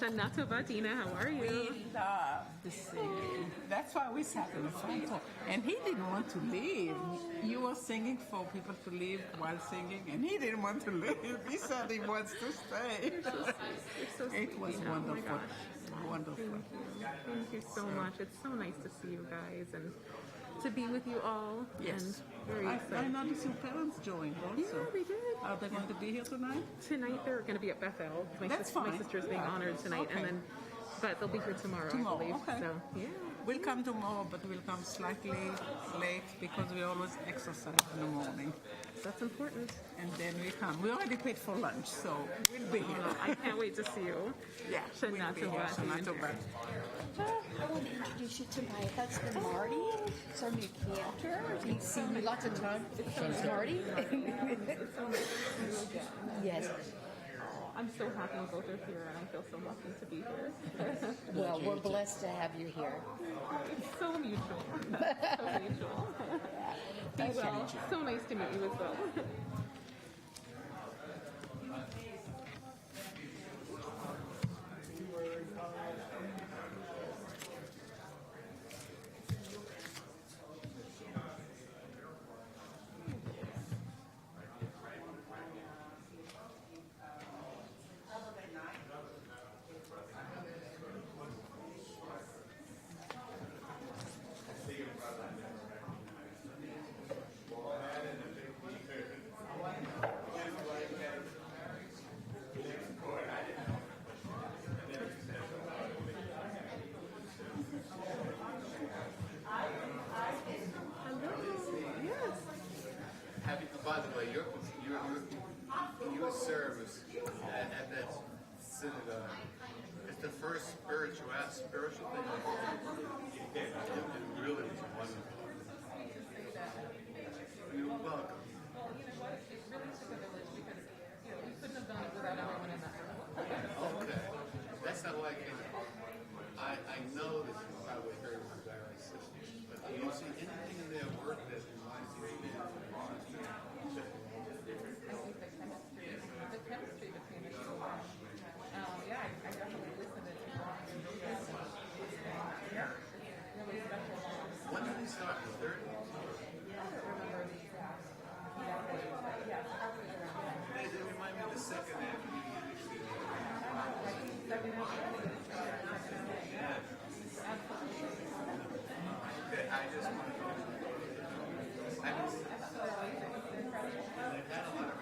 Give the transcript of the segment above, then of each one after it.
Shana Tova, Dina, how are you? We love the singing. That's why we sat in the front row. And he didn't want to leave. You were singing for people to leave while singing, and he didn't want to leave. He said he wants to stay. So sweet. It was wonderful. Wonderful. Thank you so much. It's so nice to see you guys and to be with you all. Yes. And very excited. I noticed your parents joined also. Yeah, they did. Are they going to be here tonight? Tonight they're going to be at Bethel. My sister's being honored tonight, okay. and then, but they'll be here tomorrow, I believe. Okay. So yeah. We'll come tomorrow, but we'll come slightly late because we always exercise in the morning. That's important. And then we come. We already paid for lunch, so we'll be here. I can't wait to see you. Yeah, Shana Tova. I want to introduce you to my husband, Marty. He's our new cantor. He's seen me lots of times. Marty? Yes. I'm so happy you both are here, and I feel so lucky to be here. Well, we're blessed to have you here. It's so mutual. So mutual. Be well. So nice to meet you as well. By the way, your service at that synagogue is the first spiritual thing I did. It really was wonderful. You're welcome. Well, you know what? It really took a village because we couldn't have done it without everyone in that room. Okay. That's how I came. I know that you probably heard from various sisters, but do you see anything in their work that reminds you of them? The chemistry between the two. Yeah, I definitely listened to it. Yeah, really special. When did they start? The 30s? I don't remember the exact. Yeah, probably around. They remind me of the second half of the Okay, I just want to they've had a lot of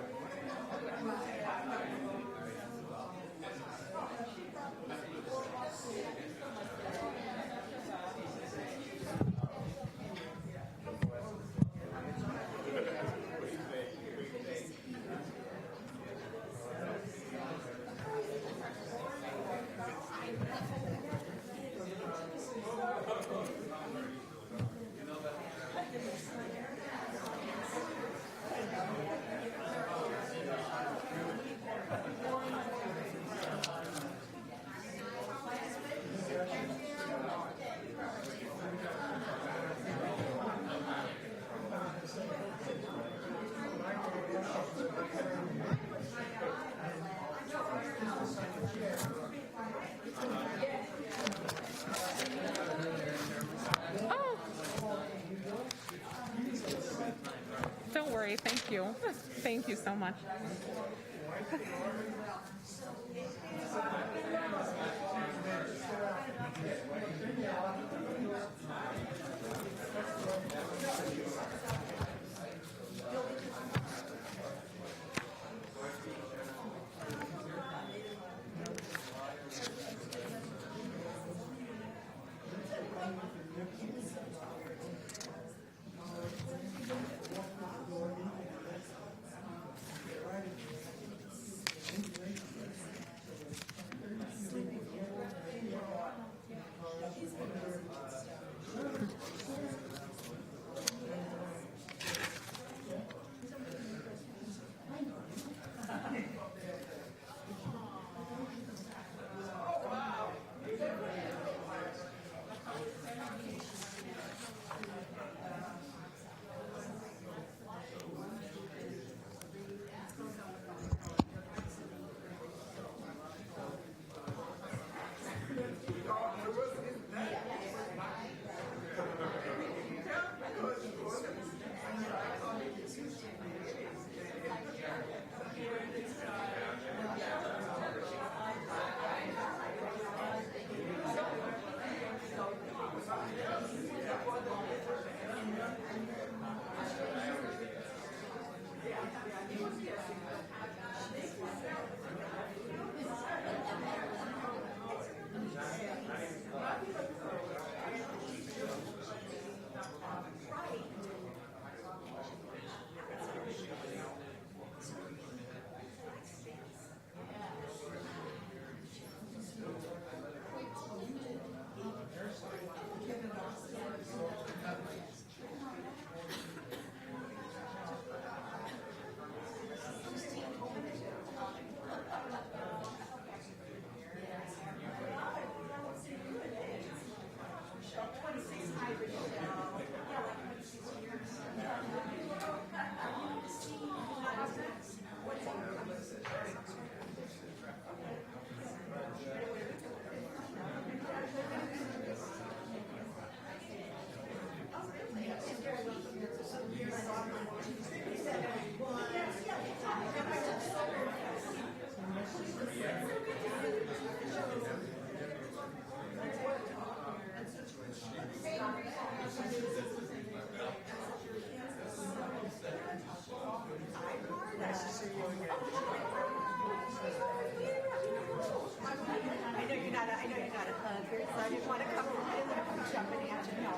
you. Thank you so much. I know you're not a hugger, so I didn't want to come jumping at you. No,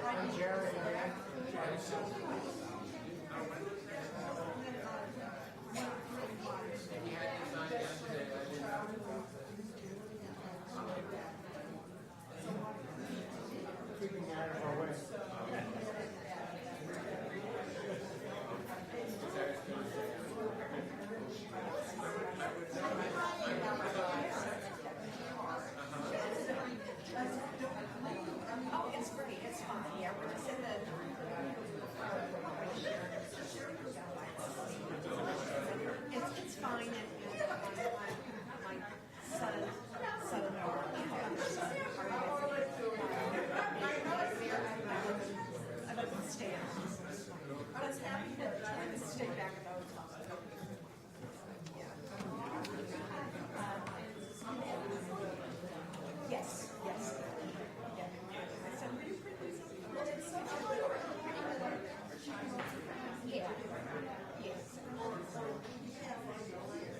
I'm Jared. Oh, it's great. It's fine. Yeah, we're just in the. It's fine. And my son-in-law, I live in Stan. I was happy to stay back at the hotel. Yes. Yeah. I said, "Will you print this?" Well, it's so yeah. Yes.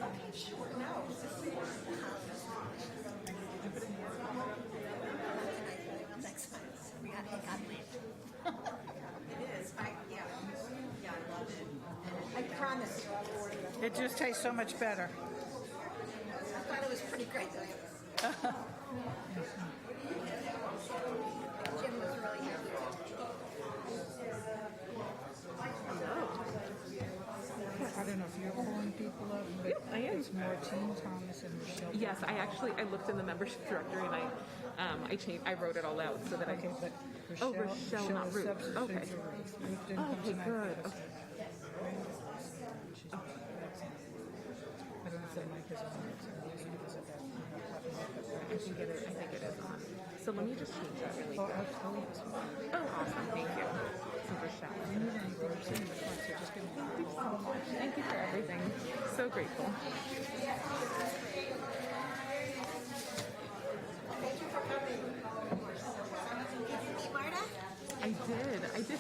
Okay, sure. No, it's just next time. We got it. It is. Yeah, I love it. I promise. It just tastes so much better. I thought it was pretty great though. Jim was really happy. I don't know if you're pulling people up, but I am. it's Martine Thomas and Michelle. Yes, I looked in the membership directory and I wrote it all out so that Okay, but Oh, Rochelle, Rochelle, not is Ruth. substitute Okay. for Ruth. Ruth didn't come Okay, tonight good. because Okay. I don't know if that mic is on. It's because of that. I think it is on. So let me just change that really Oh, quick. absolutely. Oh, awesome. Thank you. for Shalom. Thank you so much. Thank you for everything. So grateful. I did.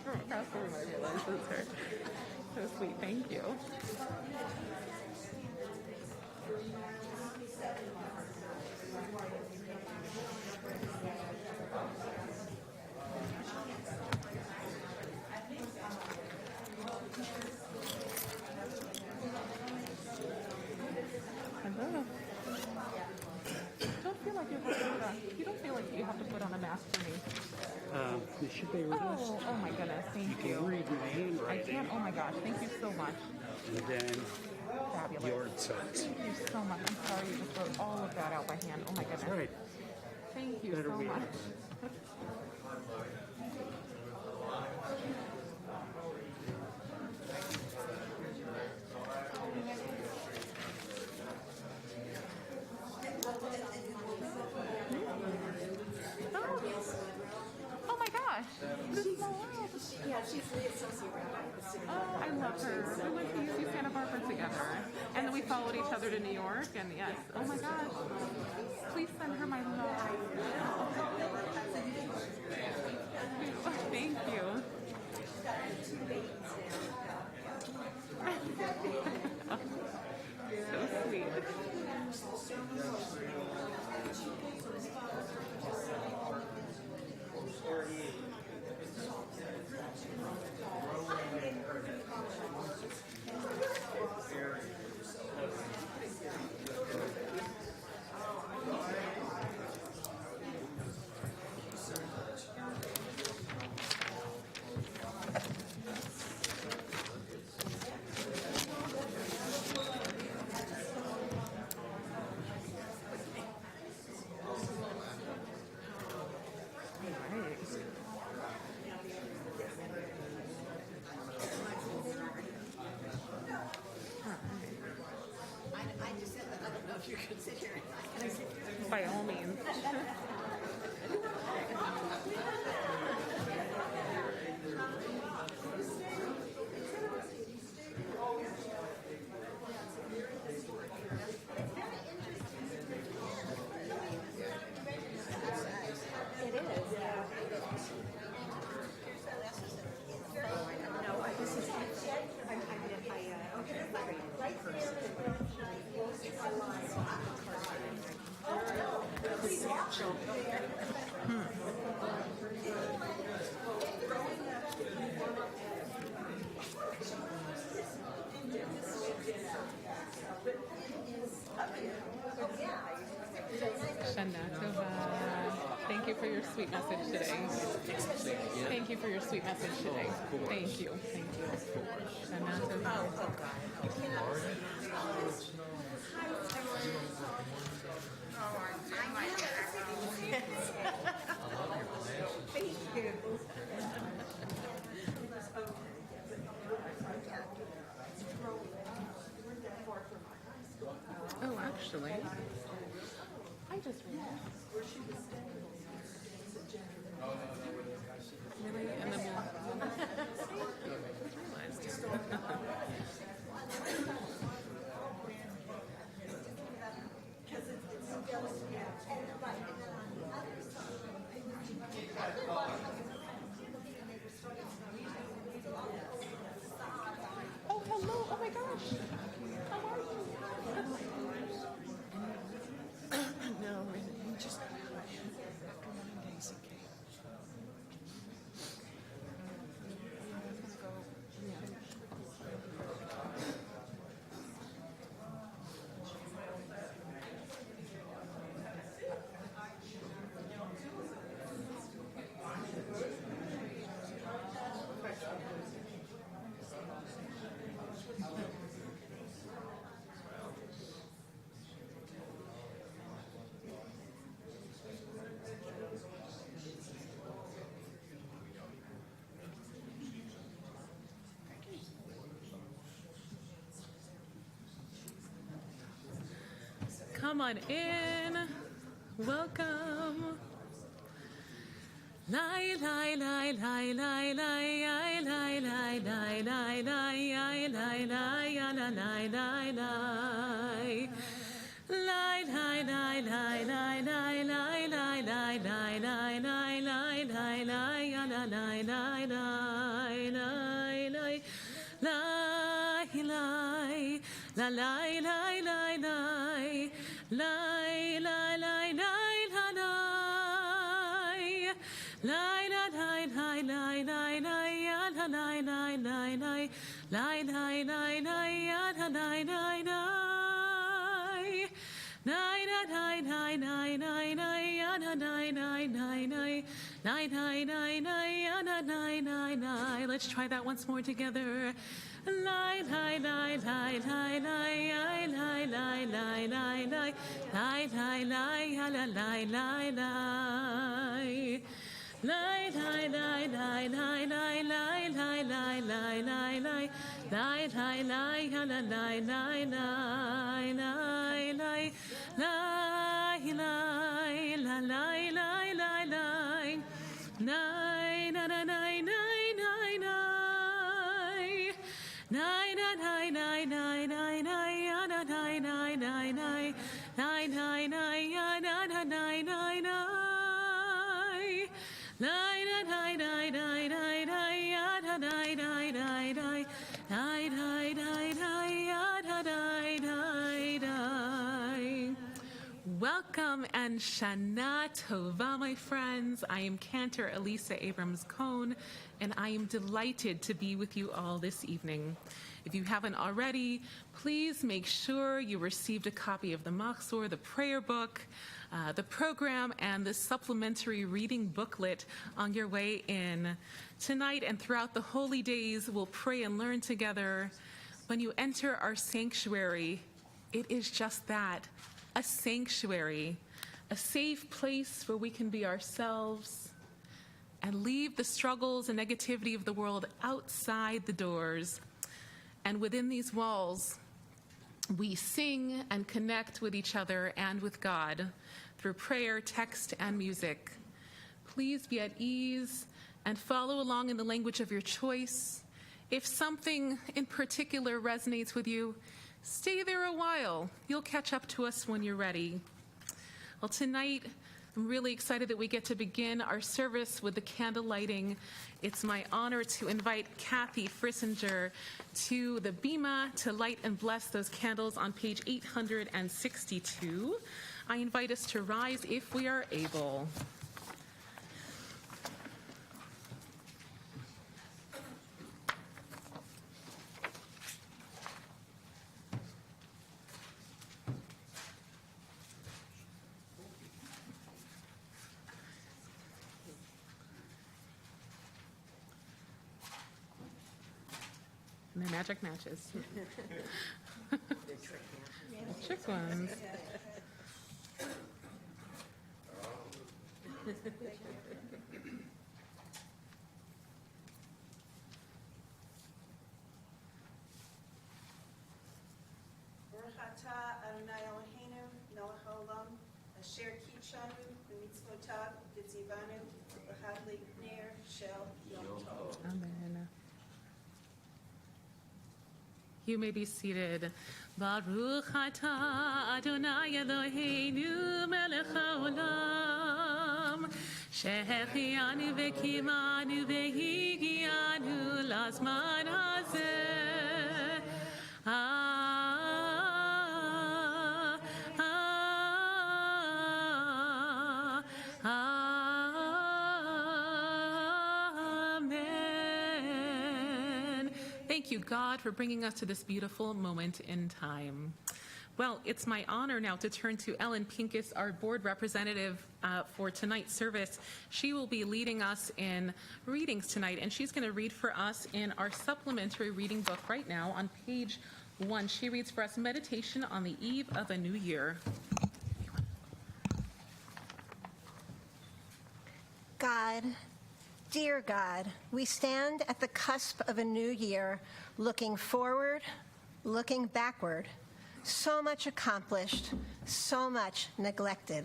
Across the room, I realized it was her. So sweet. Thank you. Hello. You don't feel like you have to put on a mask for me. You should be able to. Oh my goodness, thank You you. can read my I handwriting. can't, oh my gosh, thank you so much. And then Fabulous. your sense. Thank you so much. I'm sorry you just wrote all of that out by hand. Oh my goodness. All right. Thank you Better so read much. it. Oh my gosh. This is so wild. Yeah, she's the associate rabbi. Oh, I love her. We went to UC Santa Barbara together. And then we followed each other to New York. And yes, oh my gosh. Please send her my love. Thank you. So sweet. I just said that I don't know if you could sit here. Can I sit here? By all means. Shana Tova. Thank you for your sweet message today. Thank you for your sweet message today. Thank you. Thank you. Shana Tova. Thank you. Oh, actually, I just realized. Really? And then we'll... I just realized. Oh, hello. Oh my gosh. How are you? No, we just after 9 days it came. Come on in. Welcome. Lai lai lai lai lai lai lai lai lai lai lai lai lai lai ya la lai lai lai. Lai lai lai lai lai lai lai lai lai lai lai lai lai lai lai ya la lai lai lai lai lai. Lai lai la lai lai lai lai lai lai lai lai la lai. Lai la lai lai lai lai lai ya la lai lai lai lai lai lai lai lai ya la lai lai lai. Lai la lai lai lai lai lai ya la lai lai lai lai lai lai lai lai ya la lai lai lai. Let's try that once more together. Lai lai lai lai lai lai lai lai lai lai lai lai lai lai ya la lai lai lai. Lai lai lai lai lai lai lai lai lai lai lai lai lai lai lai ya la lai lai lai lai lai lai lai la lai lai lai lai lai na na nai nai nai nai nai na nai nai nai nai nai ya na nai nai nai nai nai nai nai ya na na nai nai nai. Lai da dai dai dai dai dai ya da dai dai dai dai dai dai dai dai ya da dai dai dai. Welcome and Shana Tova, my friends. I am Cantor Elisa Abrams-Cohn, and I am delighted to be with you all this evening. If you haven't already, please make sure you received a copy of the Machzor, the prayer book, the program, and the supplementary reading booklet on your way in. Tonight and throughout the holy days, we'll pray and learn together. When you enter our sanctuary, it is just that, a sanctuary, a safe place where we can be ourselves and leave the struggles and negativity of the world outside the doors. And within these walls, we sing and connect with each other and with God through prayer, text, and music. Please be at ease and follow along in the language of your choice. If something in particular resonates with you, stay there a while. You'll catch up to us when you're ready. Well, tonight, I'm really excited that we get to begin our service with the candle lighting. It's my honor to invite Kathy Frissinger to the bima to light and bless those candles on page 862. I invite us to rise if we are able. And they're magic matches. Trick ones. Baruch atah Adonai Eloheinu melech haolam asher kitshanu b'mitzvotav v'tzivanu b'chadli ner shel yom tov. Amen. You may be seated. Baruch atah Adonai Eloheinu melech haolam shehechianu v'kimanu v'higianu lazman hazeh. Amen. Thank you, God, for bringing us to this beautiful moment in time. Well, it's my honor now to turn to Ellen Pincus, our board representative for tonight's service. She will be leading us in readings tonight, and she's going to read for us in our supplementary reading book right now on page 1. She reads for us Meditation on the Eve of a New Year. God, dear God, we stand at the cusp of a new year, looking forward, looking backward. So much accomplished, so much neglected.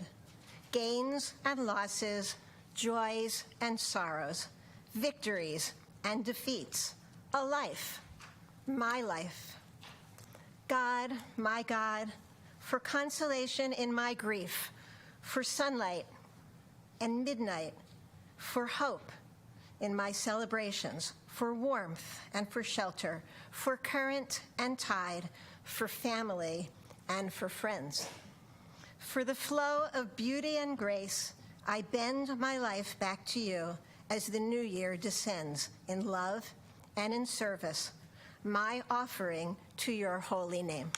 Gains and losses, joys and sorrows, victories and defeats, a life, my life. God, my God, for consolation in my grief, for sunlight and midnight, for hope in my celebrations, for warmth and for shelter, for current and tide, for family and for friends. For the flow of beauty and grace, I bend my life back to you as the new year descends in love and in service, my offering to your holy name.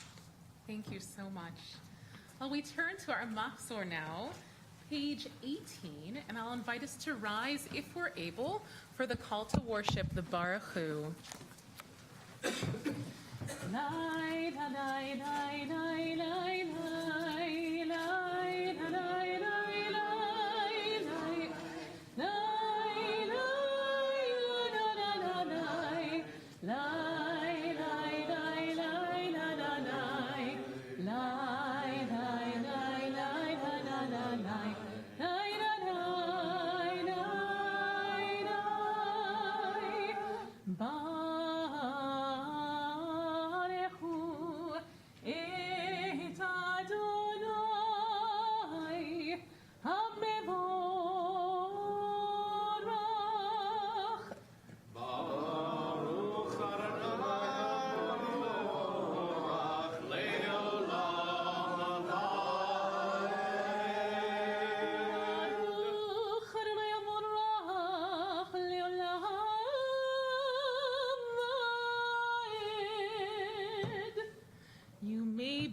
Thank you so much. Well, we turn to our Machzor now, page 18, and I'll invite us to rise, if we're able, for the call to worship, the Baruch Hu.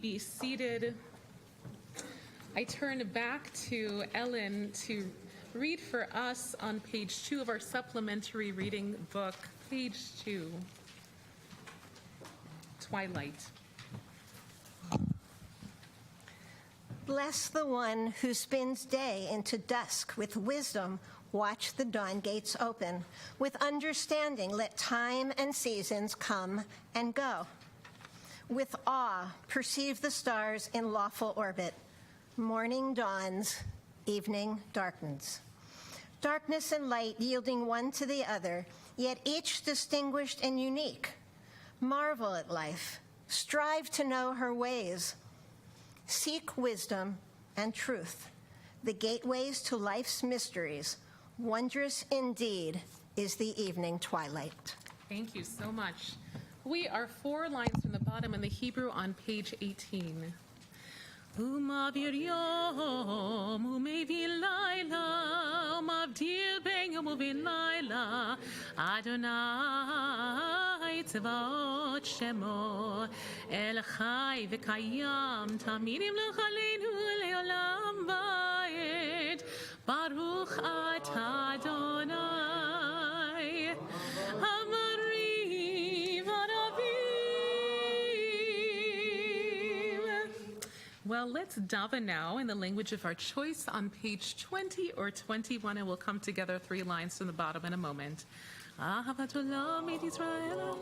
Be seated. I turn back to Ellen to read for us on page 2 of our supplementary reading book, page 2, Twilight. Bless the one who spins day into dusk. With wisdom, watch the dawn gates open. With understanding, let time and seasons come and go. With awe, perceive the stars in lawful orbit. Morning dawns, evening darkens. Darkness and light yielding one to the other, yet each distinguished and unique. Marvel at life. Strive to know her ways. Seek wisdom and truth, the gateways to life's mysteries. Wondrous indeed is the evening twilight. Thank you so much. We are 4 lines from the bottom in the Hebrew on page 18. Umavir yom umevin laila umavdil ben yom uvin laila Adonai tzvaot shemo el chai v'kayam tamidim l'chaleinu le'olam va'ed Baruch atah Adonai Well, let's daven now in the language of our choice on page 20 or 21, and we'll come together 3 lines from the bottom in a moment. Ahavat olam et Yisrael.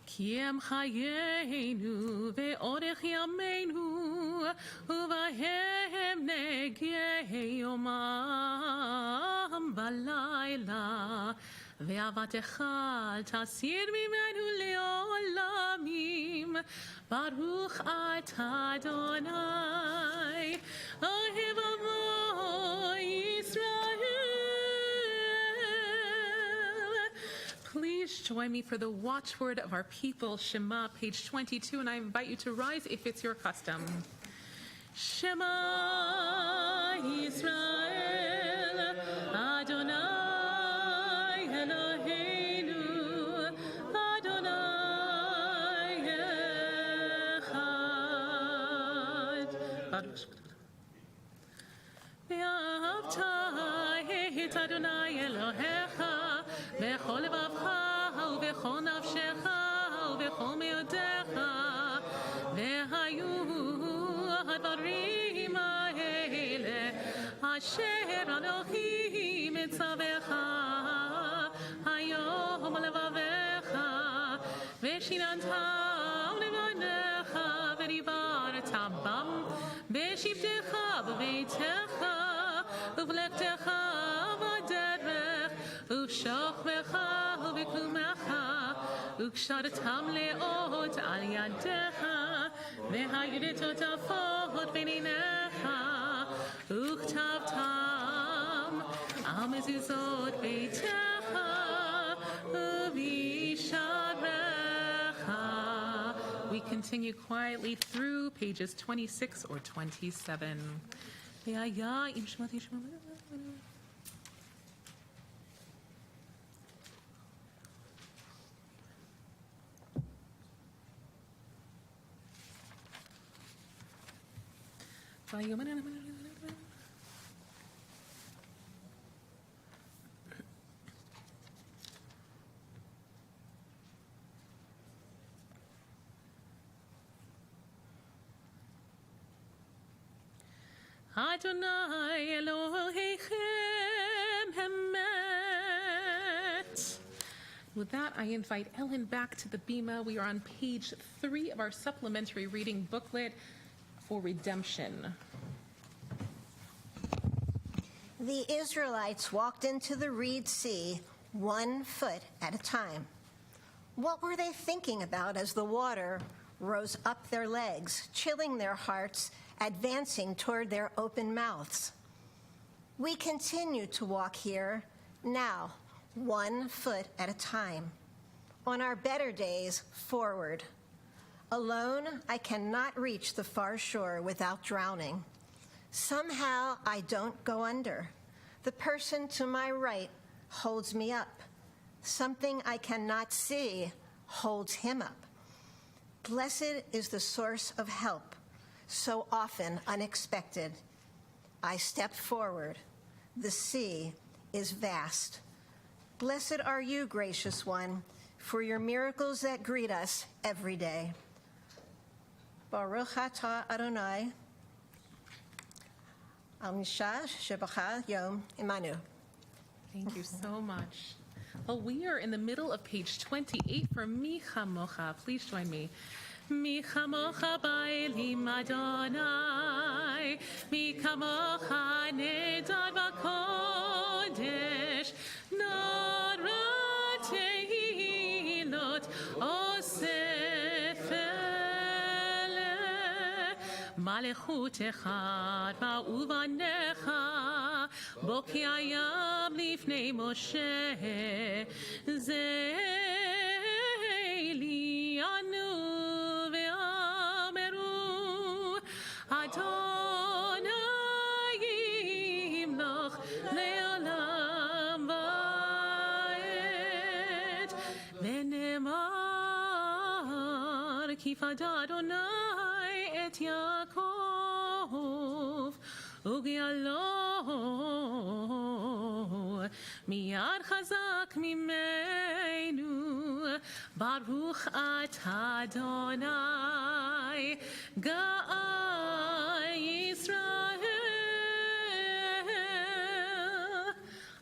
Ki em chayenu ve'orech yameinu uvahem negei yomam balayla ואהבתך אל תסיר ממנו לעולמים ברוך אתה אדוני אוהב עמו ישראל. Please join me for the watchword of our people, Shema, page 22, and I invite you to rise if it's your custom. Shema Yisrael Adonai ואהבת את אדוני אלוהיך בכל לבבך ובכל נפשך ובכל מאודיך והיו הדברים האלה אשר אנוכי מצווך היום לבביך ושיננתם לבניך ודיברת בם בשבתך בביתך ובלכתך בדרך ובשוכבך ובקומך וקשרתם לאות על ידיך והידעת עפות בין עיניך וכתבתם על מזוזות ביתך ובשעריך. We continue quietly through pages 26 or 27. Adonai Elohechem Hemet. With that, I invite Ellen back to the bima. We are on page 3 of our supplementary reading booklet for redemption. The Israelites walked into the Reed Sea 1 foot at a time. What were they thinking about as the water rose up their legs, chilling their hearts, advancing toward their open mouths? We continue to walk here now, 1 foot at a time. On our better days, forward. Alone, I cannot reach the far shore without drowning. Somehow, I don't go under. The person to my right holds me up. Something I cannot see holds him up. Blessed is the source of help, so often unexpected. I step forward. The sea is vast. Blessed are you, gracious one, for your miracles that greet us every day. Baruch atah Adonai, al nisha shebacha yom imanu. Thank you so much. Well, we are in the middle of page 28 for Mi Chamocha. Please join me. Mi Chamocha ba'elim Adonai, Mi Chamocha nedar v'kodesh, Nara tehilot osef ele, Malechutecha ba'uvanecha, Bo ki hayam lifnei Moshe, Zeili anu ve'ameru, Adonai yimloch le'olam va'ed, Ve'nemar ki fada Adonai et Yaakov, Ugialo miyad chazak mimenu, Baruch atah Adonai Ga'al Yisrael.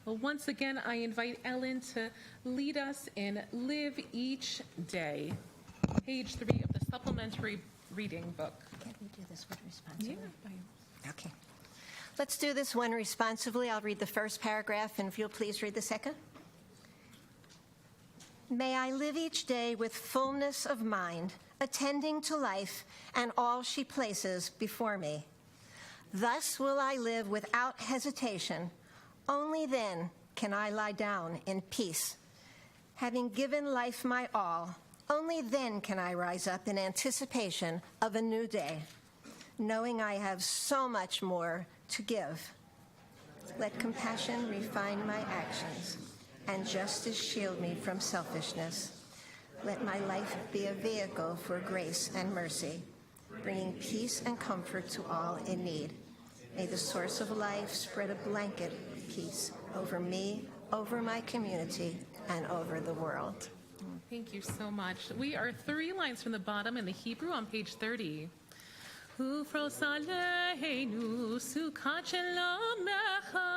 Well, once again, I invite Ellen to lead us in Live Each Day, page 3 of the supplementary reading book. Can't we do this one responsibly? Yeah. Okay. Let's do this one responsibly. I'll read the first paragraph, and if you'll please read the second. May I live each day with fullness of mind, attending to life and all she places before me. Thus will I live without hesitation. Only then can I lie down in peace. Having given life my all, only then can I rise up in anticipation of a new day, knowing I have so much more to give. Let compassion refine my actions, and justice shield me from selfishness. Let my life be a vehicle for grace and mercy, bringing peace and comfort to all in need. May the source of life spread a blanket of peace over me, over my community, and over the world. Thank you so much. We are 3 lines from the bottom in the Hebrew on page 30. Ufros aleinu sukat shalomecha,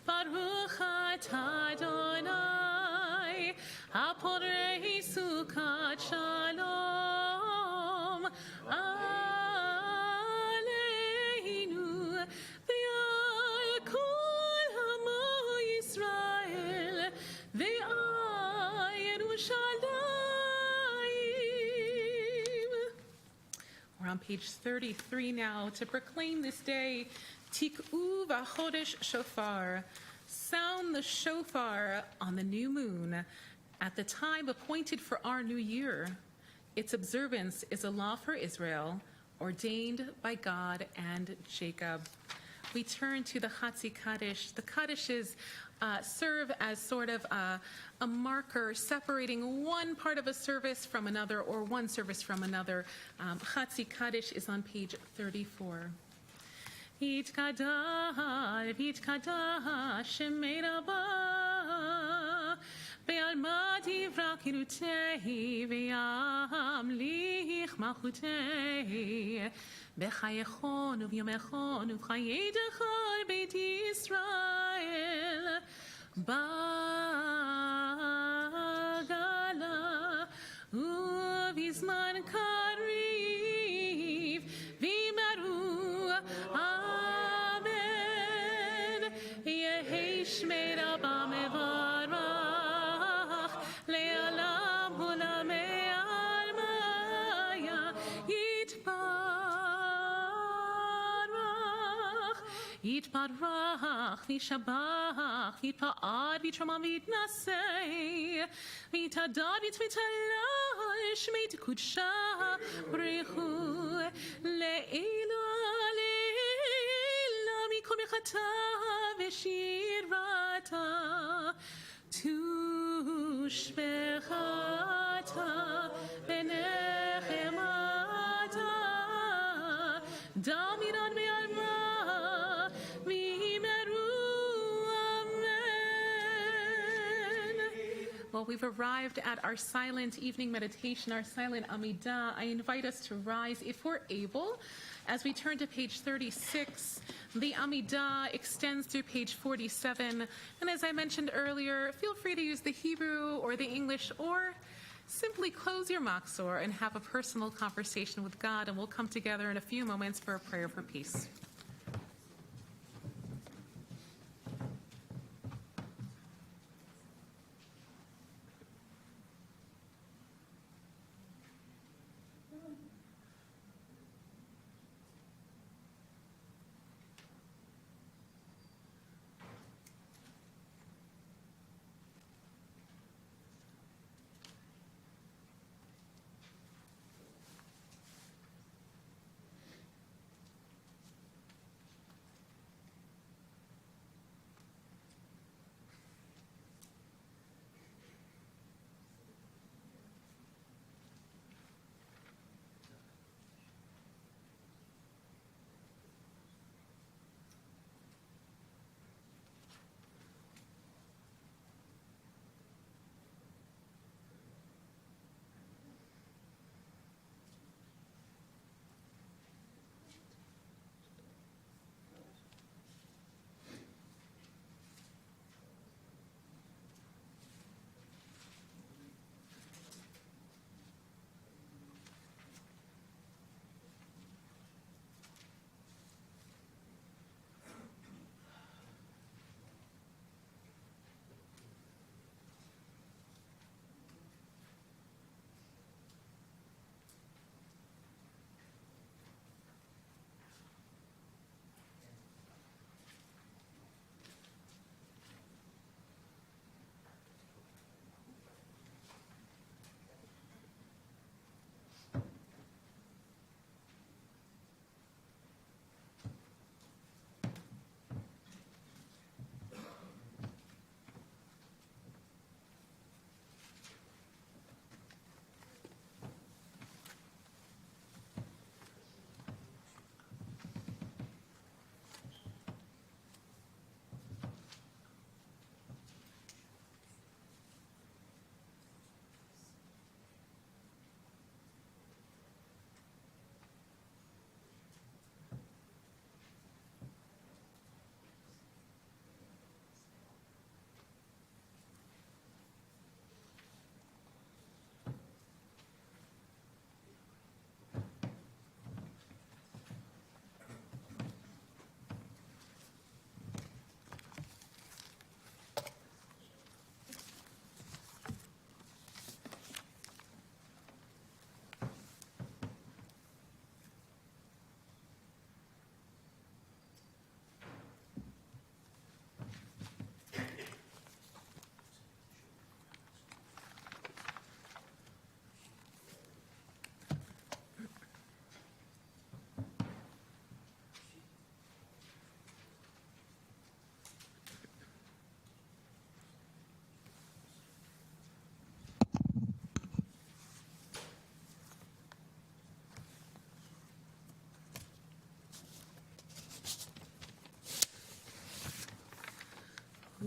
Baruch atah Adonai, haporei sukat shalom aleinu. We're on page 33 now to proclaim this day, Tik'u v'chodesh shofar. Sound the shofar on the new moon at the time appointed for our new year. Its observance is a law for Israel, ordained by God and Jacob. We turn to the Chatzi Kaddish. The Kaddishes serve as sort of a marker separating one part of a service from another or one service from another. Chatzi Kaddish is on page 34. Yitkadash, Yitkadash, Shemei Rabbah, Be'alma divra kirutei, Ve'yamlich malchutei, B'chayechon u'v'yomechon u'v'chayei dechol Beit Yisrael, Ba'gala u'v'zman kariv, V'imaru Amen, Yehi Shmei Rabbah mevarach, Le'alam hulamei almaya, Yitbarach, V'shabach, Yitpa'ad, V'tramam, V'tnasei, V'tadad, V'tvitalal, Shmei T'kudsha, B'rechu, Le'ila, Le'ila, Mikol Mechata, V'shirata, Tushbechata, V'nechemata, Damiran Me'alma, Well, we've arrived at our silent evening meditation, our silent Amidah. I invite us to rise if we're able. As we turn to page 36, the Amidah extends through page 47. And as I mentioned earlier, feel free to use the Hebrew or the English, or simply close your Machzor and have a personal conversation with God. And we'll come together in a few moments for a prayer for peace.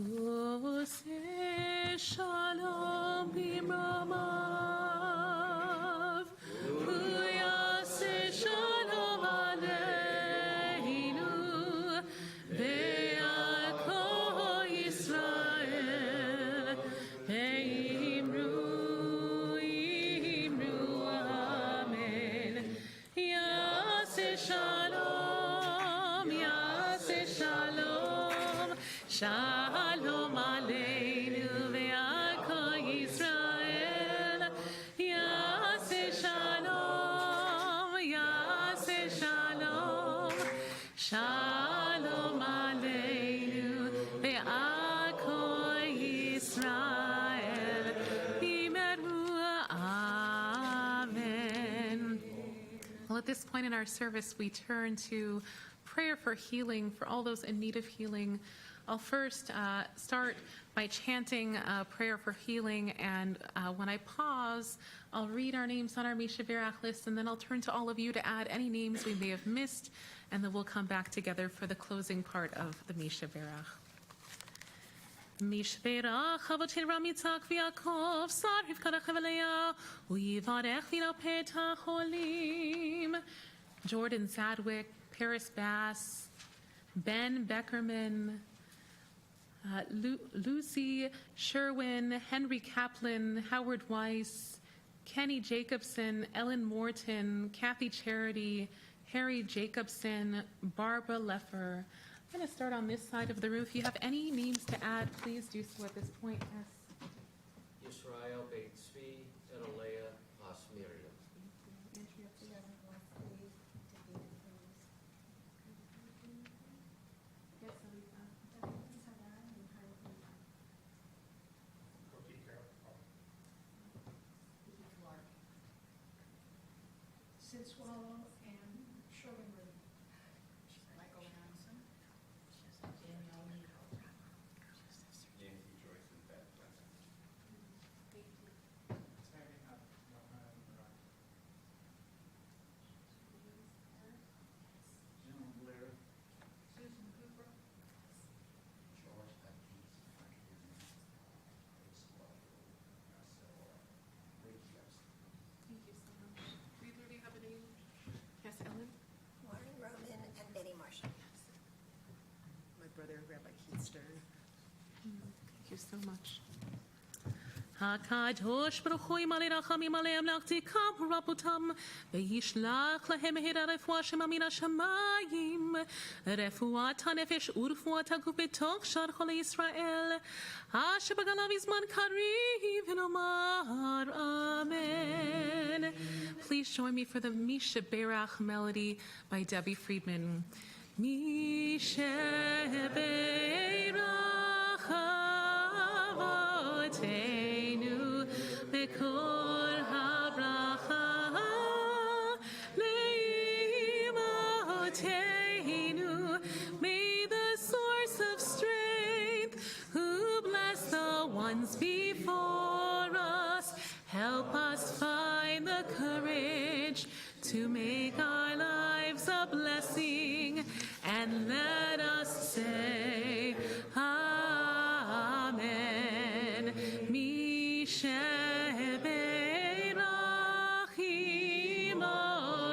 Ose shalom bimromav, uyase shalom aleinu, ve'al kol Yisrael, ve'imru amen. Yase shalom, shalom aleinu ve'al kol Yisrael. Yase shalom, shalom aleinu ve'al kol Yisrael. Imeru, amen. Well, at this point in our service, we turn to prayer for healing for all those in need of healing. I'll first start by chanting a prayer for healing, and when I pause, I'll read our names on our Misha Berach list, and then I'll turn to all of you to add any names we may have missed, and then we'll come back together for the closing part of the Misha Berach. Misha Berach, Avotin Ram Yitzhak v'Yakov, Sar Rivka Rachel Leah, Uyivarech v'Ino Petach Olim. Jordan Sadwick, Paris Bass, Ben Beckerman, Lucy Sherwin, Henry Kaplan, Howard Weiss, Kenny Jacobson, Ellen Morton, Kathy Charity, Harry Jacobson, Barbara Leffer. I'm going to start on this side of the room. If you have any names to add, please do so at this point. Yes. Yisrael Beit Tzvi, Enolea, As Miriam. Sid Swallow and Shirley Reed. Michael Hansen. Danielle Nico. Nancy Joyce and Beth Shalom. Jim Blair. Susan Cooper. George Hutchins, Frank Newman, Chris Waddle, Ray Jepson. Thank you so much. Reader, do you have a name? Yes, Ellen? Lauren Roman and Betty Marshall. My brother, Rabbi Keith Stern. Thank you so much. HaKadosh Baruch Hu Yimale Rachamim Aleim Lachtikam Raputam Ve'yishlach Lahem Hera Refuah Shema Min HaShamayim Refuat HaNefesh U'Refuat HaGuf B'Toch Shar Cholei Yisrael Asher B'Galav Yizman Kariv V'Nomar Amen. Please join me for the Misha Berach melody by Debbie Friedman. Misha Berach Avoteinu Bekol habracha Leimoteinu. May the source of strength, who bless the ones before us, help us find the courage to make our lives a blessing, and let us say Amen. Mishe Berach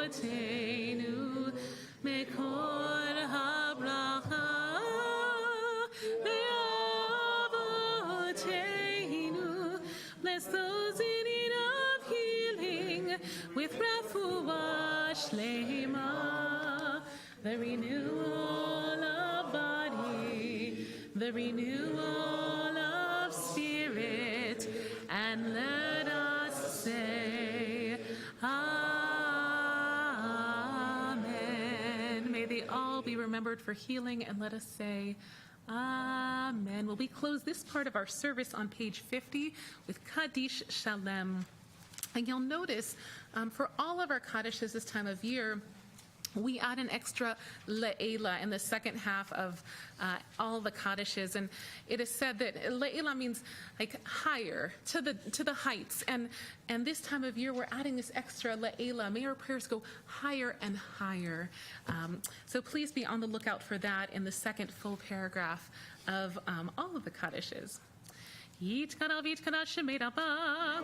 Imoteinu Mekol habracha Leavoteinu. Bless those in need of healing with refuah shlema, the renewal of body, the renewal of spirit, and let us say Amen. May they all be remembered for healing, and let us say Amen. Well, we close this part of our service on page 50 with Kaddish Shalem. And you'll notice for all of our Kaddishes this time of year, we add an extra le'ela in the second half of all the Kaddishes, and it is said that le'ela means like higher, to the heights, and this time of year we're adding this extra le'ela. May our prayers go higher and higher. So please be on the lookout for that in the second full paragraph of all of the Kaddishes. יתקרא ויתקדש שמי רבה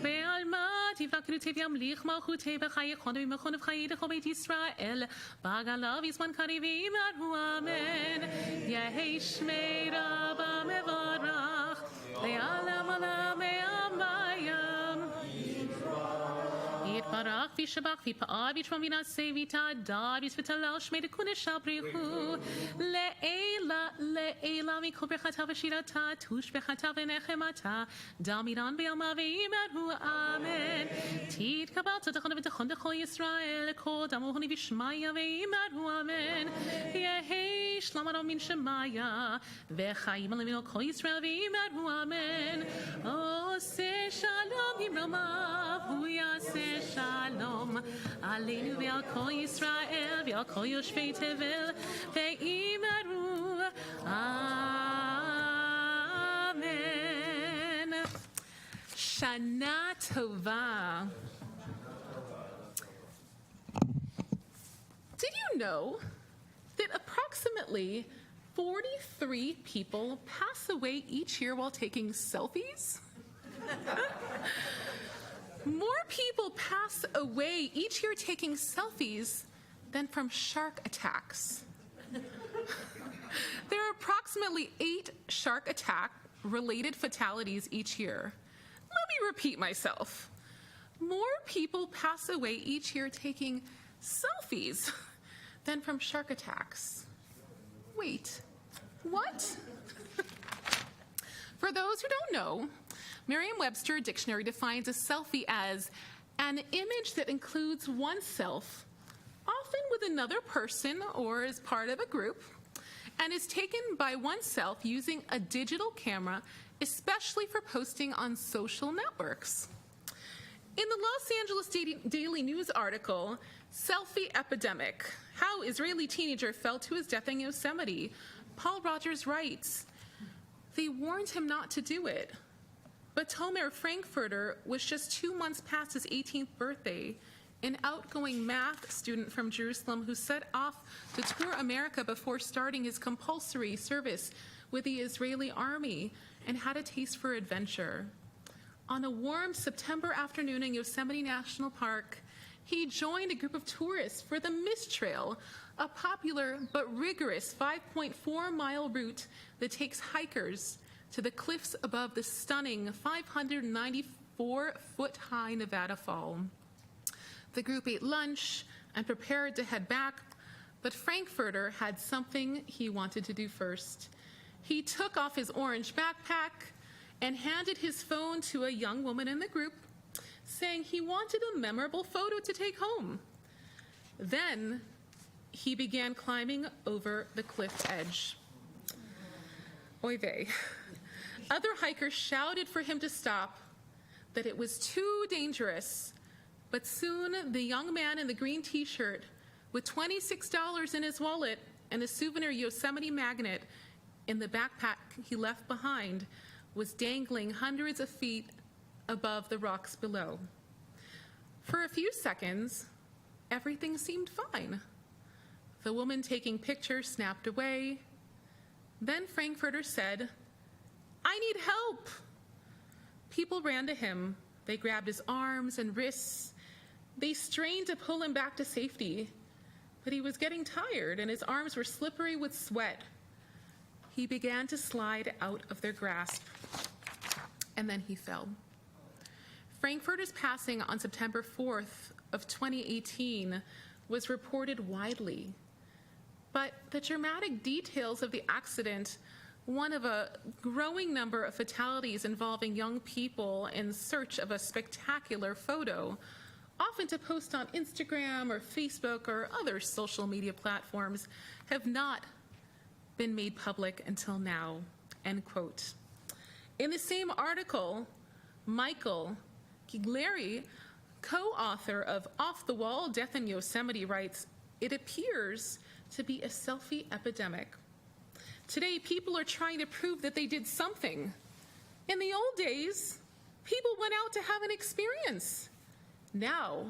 בעלמא תבקרו תבימליך מלכותי בחייכון ובמכון ובחייך ובית ישראל בעגלה בזמן קריב ויאמרו אמן יהי שמי רבה מברך לעלם עלם מעמים יתברך וישבח ויפעל וישמע וינשא ויתהדר ויתפתלל שמי דקודש בריחו לעילה מכל ברכתה ושירתה תושבחתה ונחמתה דמירן ביומה ויאמרו אמן תתקבל צדקה וביטחון בכל ישראל כל דמוני ושמיה ויאמרו אמן יהי שלום הרב מן שמיה וחיים עלינו כל ישראל ויאמרו אמן עושה שלום במרומיו הוא יעשה שלום עלינו ועל כל ישראל ועל כל יושבי תבל ויאמרו amen. Shana Tova. Did you know that approximately 43 people pass away each year while taking selfies? More people pass away each year taking selfies than from shark attacks. There are approximately 8 shark attack-related fatalities each year. Let me repeat myself. More people pass away each year taking selfies than from shark attacks. Wait, what? For those who don't know, Merriam-Webster Dictionary defines a selfie as an image that includes oneself, often with another person or as part of a group, and is taken by oneself using a digital camera, especially for posting on social networks. In the Los Angeles Daily News article, Selfie Epidemic, How Israeli Teenager Fell to His Death in Yosemite, Paul Rogers writes, they warned him not to do it, but Tomer Frankfurter was just 2 months past his 18th birthday, an outgoing math student from Jerusalem who set off to tour America before starting his compulsory service with the Israeli army and had a taste for adventure. On a warm September afternoon in Yosemite National Park, he joined a group of tourists for the Mist Trail, a popular but rigorous 5.4-mile route that takes hikers to the cliffs above the stunning 594-foot-high Nevada Fall. The group ate lunch and prepared to head back, but Frankfurter had something he wanted to do first. He took off his orange backpack and handed his phone to a young woman in the group, saying he wanted a memorable photo to take home. Then he began climbing over the cliff edge. Oy vey. Other hikers shouted for him to stop, that it was too dangerous. But soon, the young man in the green t-shirt, with $26 in his wallet and a souvenir Yosemite magnet in the backpack he left behind, was dangling hundreds of feet above the rocks below. For a few seconds, everything seemed fine. The woman taking pictures snapped away. Then Frankfurter said, "I need help." People ran to him. They grabbed his arms and wrists. They strained to pull him back to safety, but he was getting tired and his arms were slippery with sweat. He began to slide out of their grasp, and then he fell. Frankfurter's passing on September 4th of 2018 was reported widely, but the dramatic details of the accident, one of a growing number of fatalities involving young people in search of a spectacular photo, often to post on Instagram or Facebook or other social media platforms, have not been made public until now, end quote. In the same article, Michael Gigleri, co-author of Off the Wall, Death in Yosemite, writes, It appears to be a selfie epidemic. Today, people are trying to prove that they did something. In the old days, people went out to have an experience. Now,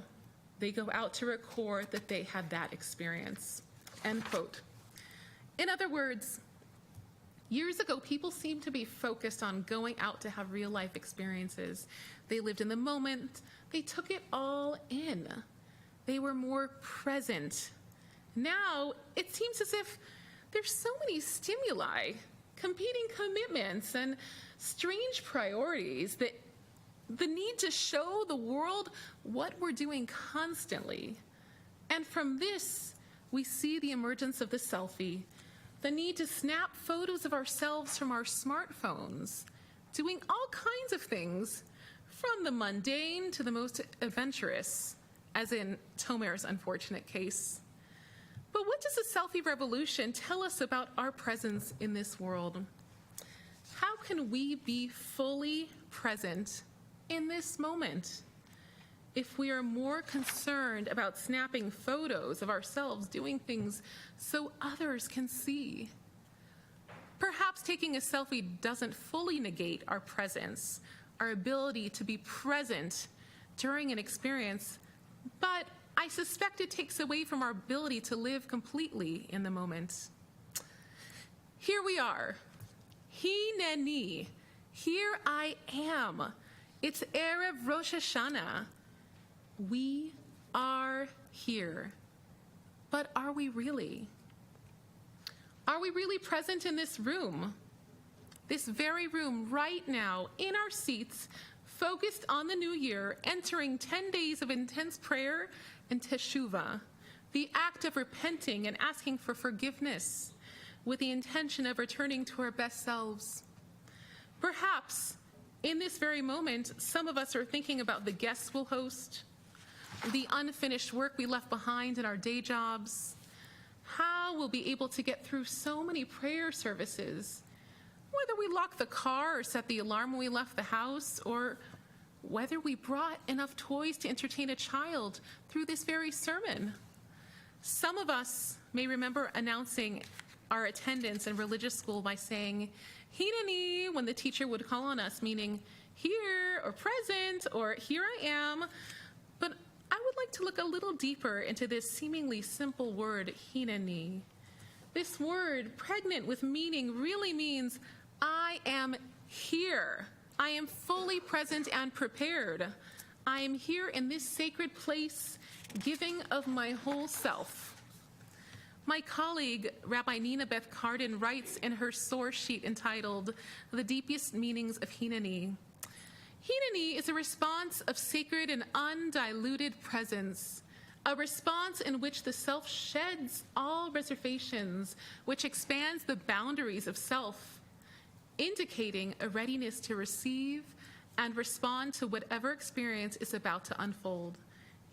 they go out to record that they had that experience. End quote. In other words, years ago, people seemed to be focused on going out to have real-life experiences. They lived in the moment. They took it all in. They were more present. Now, it seems as if there's so many stimuli, competing commitments, and strange priorities that the need to show the world what we're doing constantly. And from this, we see the emergence of the selfie, the need to snap photos of ourselves from our smartphones, doing all kinds of things, from the mundane to the most adventurous, as in Tomer's unfortunate case. But what does the selfie revolution tell us about our presence in this world? How can we be fully present in this moment if we are more concerned about snapping photos of ourselves doing things so others can see? Perhaps taking a selfie doesn't fully negate our presence, our ability to be present during an experience, but I suspect it takes away from our ability to live completely in the moment. Here we are. Hineni. Here I am. It's Erev Rosh HaShana. We are here. But are we really? Are we really present in this room? This very room right now, in our seats, focused on the new year, entering 10 days of intense prayer and teshuvah, the act of repenting and asking for forgiveness with the intention of returning to our best selves. Perhaps in this very moment, some of us are thinking about the guests we'll host, the unfinished work we left behind in our day jobs, how we'll be able to get through so many prayer services, whether we locked the car or set the alarm when we left the house, or whether we brought enough toys to entertain a child through this very sermon. Some of us may remember announcing our attendance in religious school by saying, Hineni, when the teacher would call on us, meaning here or present or here I am. But I would like to look a little deeper into this seemingly simple word, Hineni. This word, pregnant with meaning, really means I am here. I am fully present and prepared. I am here in this sacred place, giving of my whole self. My colleague, Rabbi Nina Beth Carden, writes in her source sheet entitled, The Deepest Meanings of Hineni. Hineni is a response of sacred and undiluted presence, a response in which the self sheds all reservations, which expands the boundaries of self, indicating a readiness to receive and respond to whatever experience is about to unfold.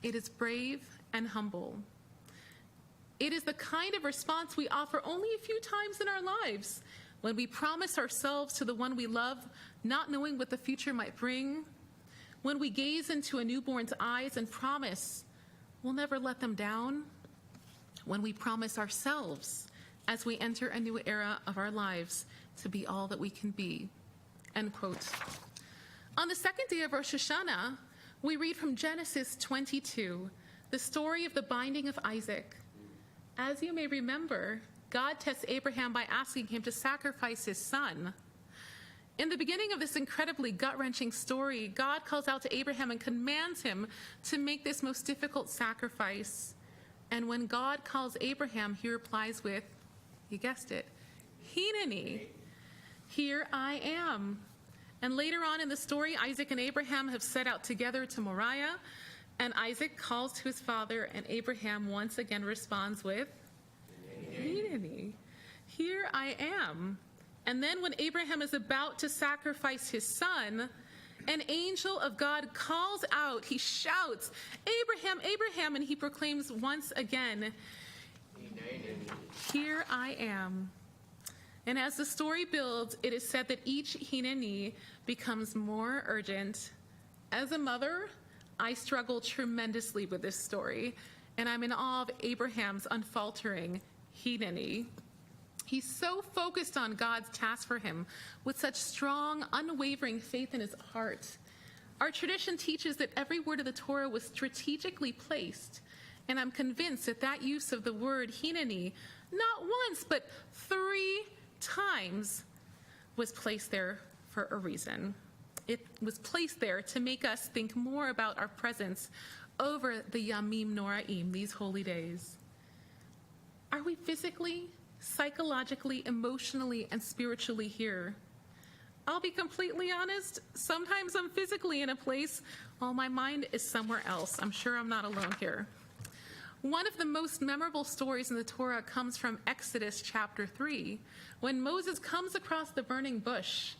It is brave and humble. It is the kind of response we offer only a few times in our lives, when we promise ourselves to the one we love, not knowing what the future might bring, when we gaze into a newborn's eyes and promise we'll never let them down, when we promise ourselves as we enter a new era of our lives to be all that we can be. End quote. On the second day of Rosh HaShana, we read from Genesis 22, the story of the binding of Isaac. As you may remember, God tests Abraham by asking him to sacrifice his son. In the beginning of this incredibly gut-wrenching story, God calls out to Abraham and commands him to make this most difficult sacrifice. And when God calls Abraham, he replies with, you guessed it, Hineni, here I am. And later on in the story, Isaac and Abraham have set out together to Moriah, and Isaac calls to his father, and Abraham once again responds with, Hineni, here I am. And then when Abraham is about to sacrifice his son, an angel of God calls out, he shouts, Abraham, Abraham, and he proclaims once again, here I am. And as the story builds, it is said that each Hineni becomes more urgent. As a mother, I struggle tremendously with this story, And I'm in awe of Abraham's unfaltering Hineni. He's so focused on God's task for him with such strong, unwavering faith in his heart. Our tradition teaches that every word of the Torah was strategically placed, and I'm convinced that that use of the word Hineni, not once, but 3 times, was placed there for a reason. It was placed there to make us think more about our presence over the Yamim Noraim, these holy days. Are we physically, psychologically, emotionally, and spiritually here? I'll be completely honest, sometimes I'm physically in a place while my mind is somewhere else. I'm sure I'm not alone here. One of the most memorable stories in the Torah comes from Exodus chapter 3, when Moses comes across the burning bush.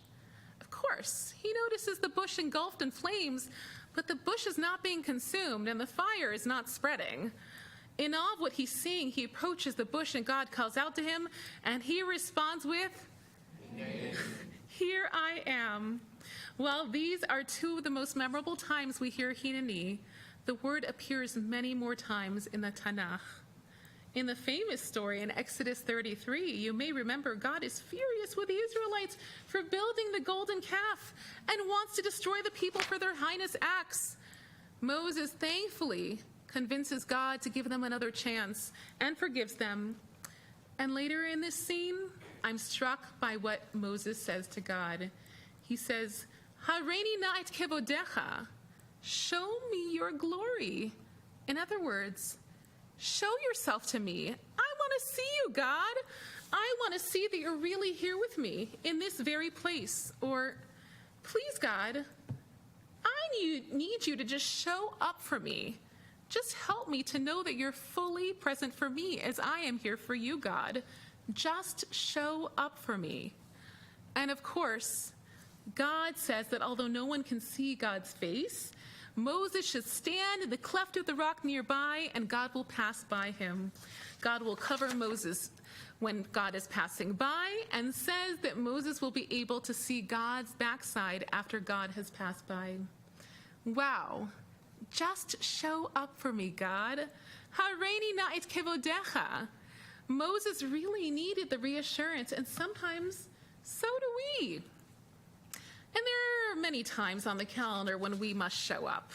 Of course, he notices the bush engulfed in flames, but the bush is not being consumed and the fire is not spreading. In awe of what he's seeing, he approaches the bush and God calls out to him, and he responds with, "Here I am." Well, these are 2 of the most memorable times we hear Hineni. The word appears many more times in the Tanakh. In the famous story in Exodus 33, you may remember God is furious with the Israelites for building the golden calf and wants to destroy the people for their heinous acts. Moses thankfully convinces God to give them another chance and forgives them. And later in this scene, I'm struck by what Moses says to God. He says, "Hareini na et kevodecha," show me your glory. In other words, show yourself to me. I want to see you, God. I want to see that you're really here with me in this very place. Or, please, God, I need you to just show up for me. Just help me to know that you're fully present for me as I am here for you, God. Just show up for me. And of course, God says that although no one can see God's face, Moses should stand in the cleft of the rock nearby, and God will pass by him. God will cover Moses when God is passing by, and says that Moses will be able to see God's backside after God has passed by. Wow. Just show up for me, God. Hareini na et kevodecha. Moses really needed the reassurance, and sometimes so do we. And there are many times on the calendar when we must show up.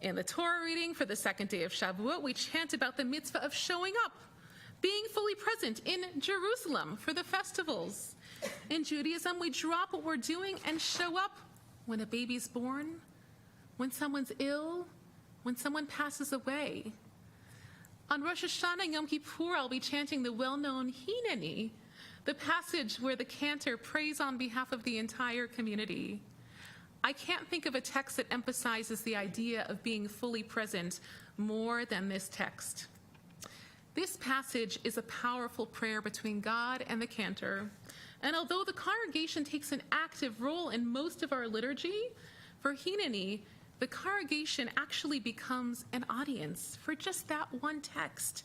In the Torah reading for the 2nd day of Shavuot, we chant about the mitzvah of showing up, being fully present in Jerusalem for the festivals. In Judaism, we drop what we're doing and show up when a baby's born, when someone's ill, when someone passes away. On Rosh HaShana and Yom Kippur, I'll be chanting the well-known Hineni, the passage where the cantor prays on behalf of the entire community. I can't think of a text that emphasizes the idea of being fully present more than this text. This passage is a powerful prayer between God and the cantor. And although the congregation takes an active role in most of our liturgy, for Hineni, the congregation actually becomes an audience for just that one text.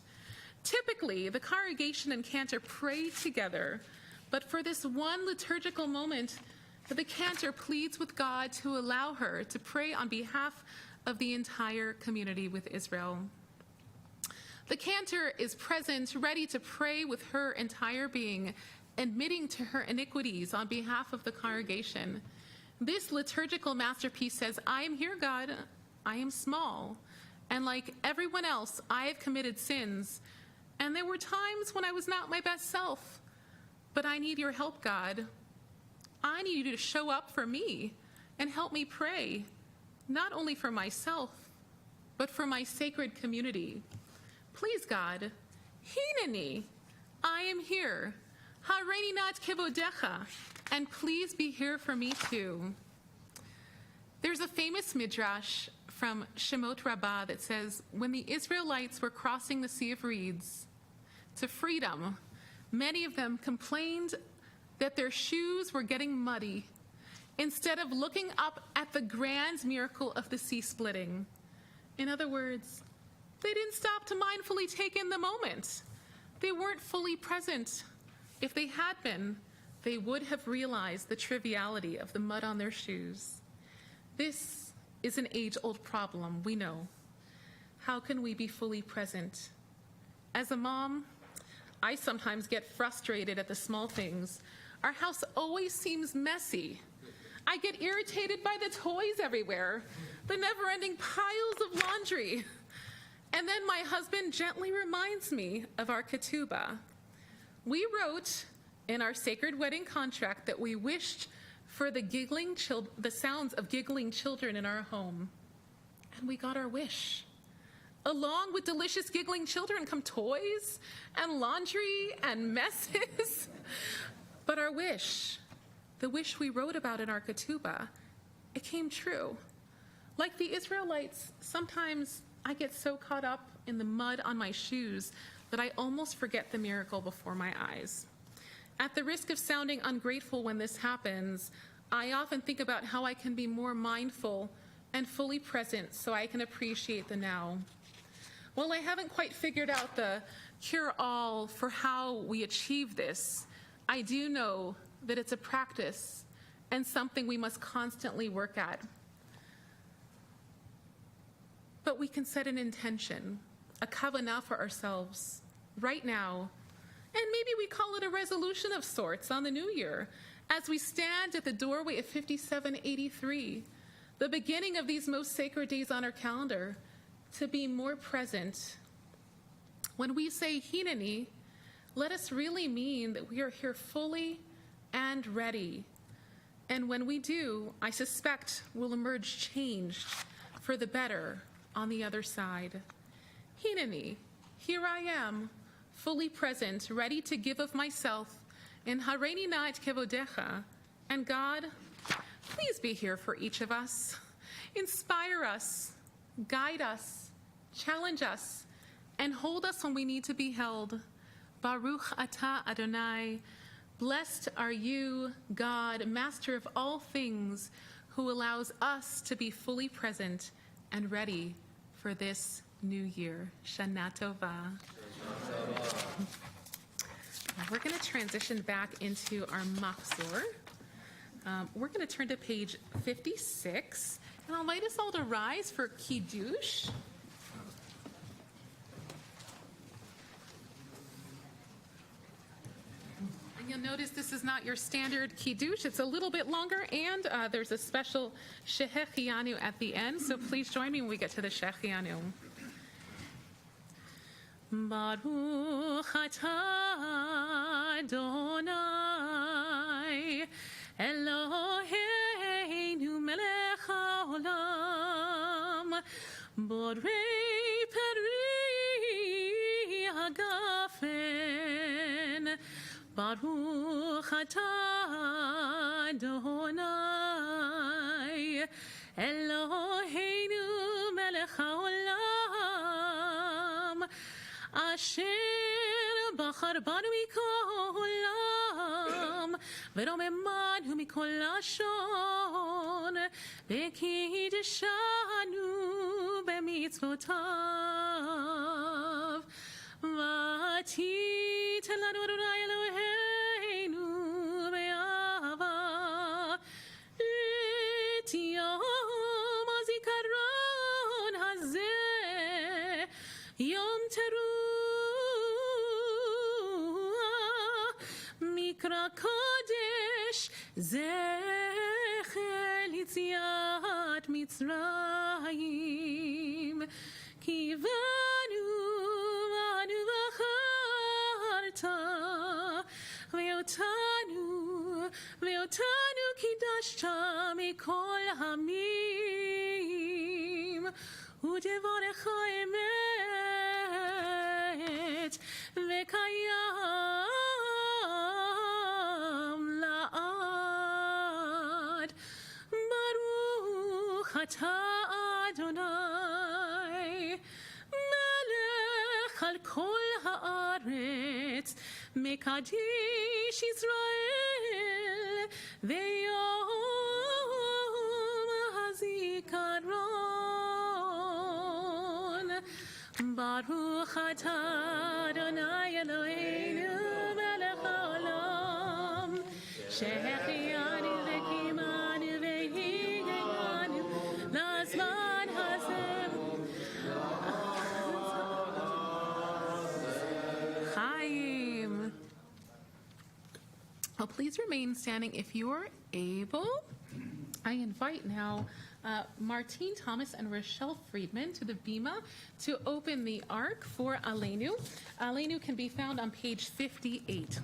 Typically, the congregation and cantor pray together, but for this one liturgical moment, the cantor pleads with God to allow her to pray on behalf of the entire community with Israel. The cantor is present, ready to pray with her entire being, admitting to her iniquities on behalf of the congregation. This liturgical masterpiece says, "I am here, God. I am small. And like everyone else, I have committed sins. And there were times when I was not my best self. But I need your help, God. I need you to show up for me and help me pray, not only for myself, but for my sacred community. Please, God, Hineni, I am here. Hareini na et kevodecha, and please be here for me too." There's a famous midrash from Shemot Rabbah that says, when the Israelites were crossing the Sea of Reeds to freedom, many of them complained that their shoes were getting muddy instead of looking up at the grand miracle of the sea splitting. In other words, they didn't stop to mindfully take in the moment. They weren't fully present. If they had been, they would have realized the triviality of the mud on their shoes. This is an age-old problem, we know. how can we be fully present? As a mom, I sometimes get frustrated at the small things. Our house always seems messy. I get irritated by the toys everywhere, the never-ending piles of laundry. And then my husband gently reminds me of our ketubah. We wrote in our sacred wedding contract that we wished for the sounds of giggling children in our home. And we got our wish. Along with delicious giggling children come toys and laundry and messes. But our wish, the wish we wrote about in our ketubah, it came true. Like the Israelites, sometimes I get so caught up in the mud on my shoes that I almost forget the miracle before my eyes. At the risk of sounding ungrateful when this happens, I often think about how I can be more mindful and fully present so I can appreciate the now. While I haven't quite figured out the cure-all for how we achieve this, I do know that it's a practice and something we must constantly work at. But we can set an intention, a kavanah for ourselves right now, and maybe we call it a resolution of sorts on the new year as we stand at the doorway of 5783, the beginning of these most sacred days on our calendar, to be more present. When we say hineni, let us really mean that we are here fully and ready. And when we do, I suspect we'll emerge changed for the better on the other side. Hineni, here I am, fully present, ready to give of myself in Hareini na et kevodecha. And God, please be here for each of us. Inspire us, guide us, challenge us, and hold us when we need to be held. Baruch atah Adonai, blessed are you, God, master of all things, who allows us to be fully present and ready for this new year. Shana Tova. We're going to transition back into our machzor. We're going to turn to page 56, and I'll invite us all to rise for Kiddush. And you'll notice this is not your standard Kiddush. It's a little bit longer, and there's a special Shehechianu at the end, so please join me when we get to the Shehechianu. Baruch atah Adonai Eloheinu melech haolam borei peri hagafen Baruch atah Adonai Eloheinu melech haolam Asher bachar banu mikol olam ורוממנו מכל לשון וקידשנו במצוותיו ותיתן לנו אדוני אלוהינו באהבה את יום הזיכרון הזה יום מקרא קודש זכר ליציאת מצרים כי בנו בחרת ואותנו קידשת מכל העמים ודברך אמת וקיים אתה אדוני מלך על כל הארץ מקדיש ישראל ויום הזיכרון ברוך אתה אדוני אלוהינו מלך העולם שהחיינו וקיימנו והגענו לזמן הזה Well, please remain standing if you are able. I invite now Martine Thomas and Rochelle Friedman to the Bima to open the Ark for Aleinu. Aleinu can be found on page 58.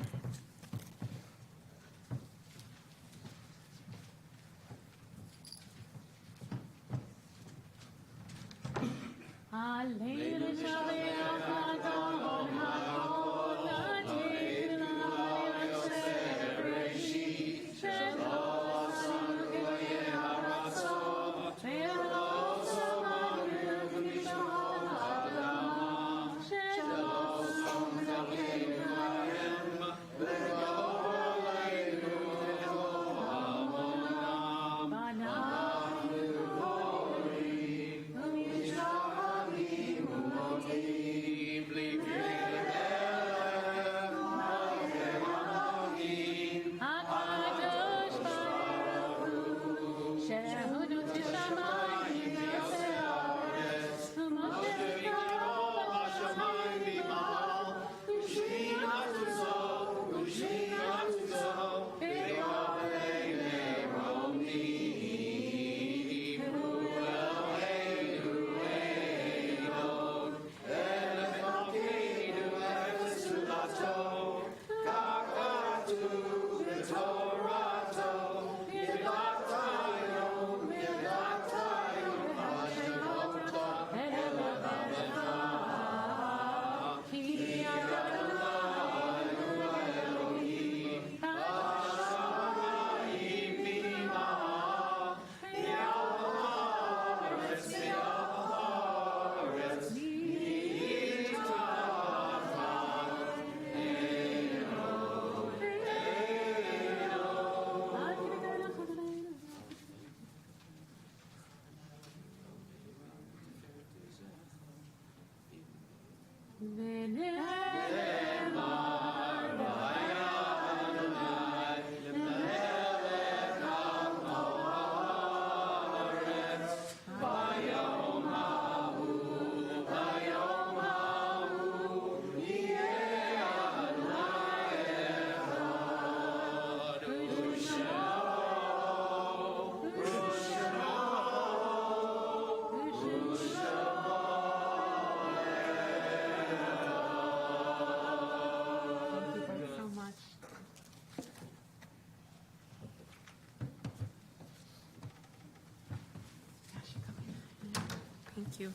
Thank you.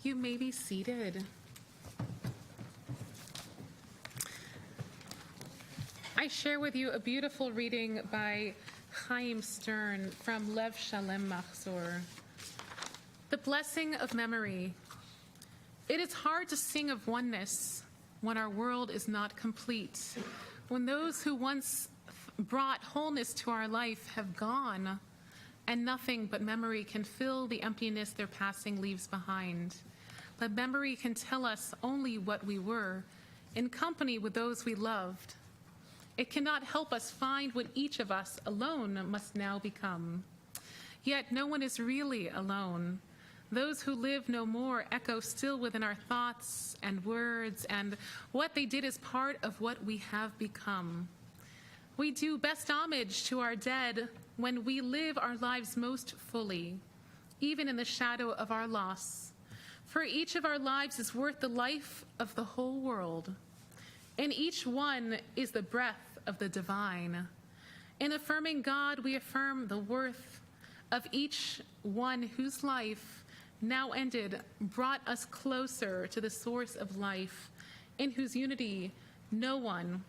You may be seated. I share with you a beautiful reading by Chaim Stern from Lev Shalem Machzor. The blessing of memory. It is hard to sing of oneness when our world is not complete, when those who once brought wholeness to our life have gone, and nothing but memory can fill the emptiness their passing leaves behind. But memory can tell us only what we were, in company with those we loved. It cannot help us find what each of us alone must now become. Yet no one is really alone. Those who live no more echo still within our thoughts and words, and what they did is part of what we have become. We do best homage to our dead when we live our lives most fully, even in the shadow of our loss. For each of our lives is worth the life of the whole world. In each one is the breath of the divine. In affirming God, we affirm the worth of each one whose life, now ended, brought us closer to the source of life, in whose unity no one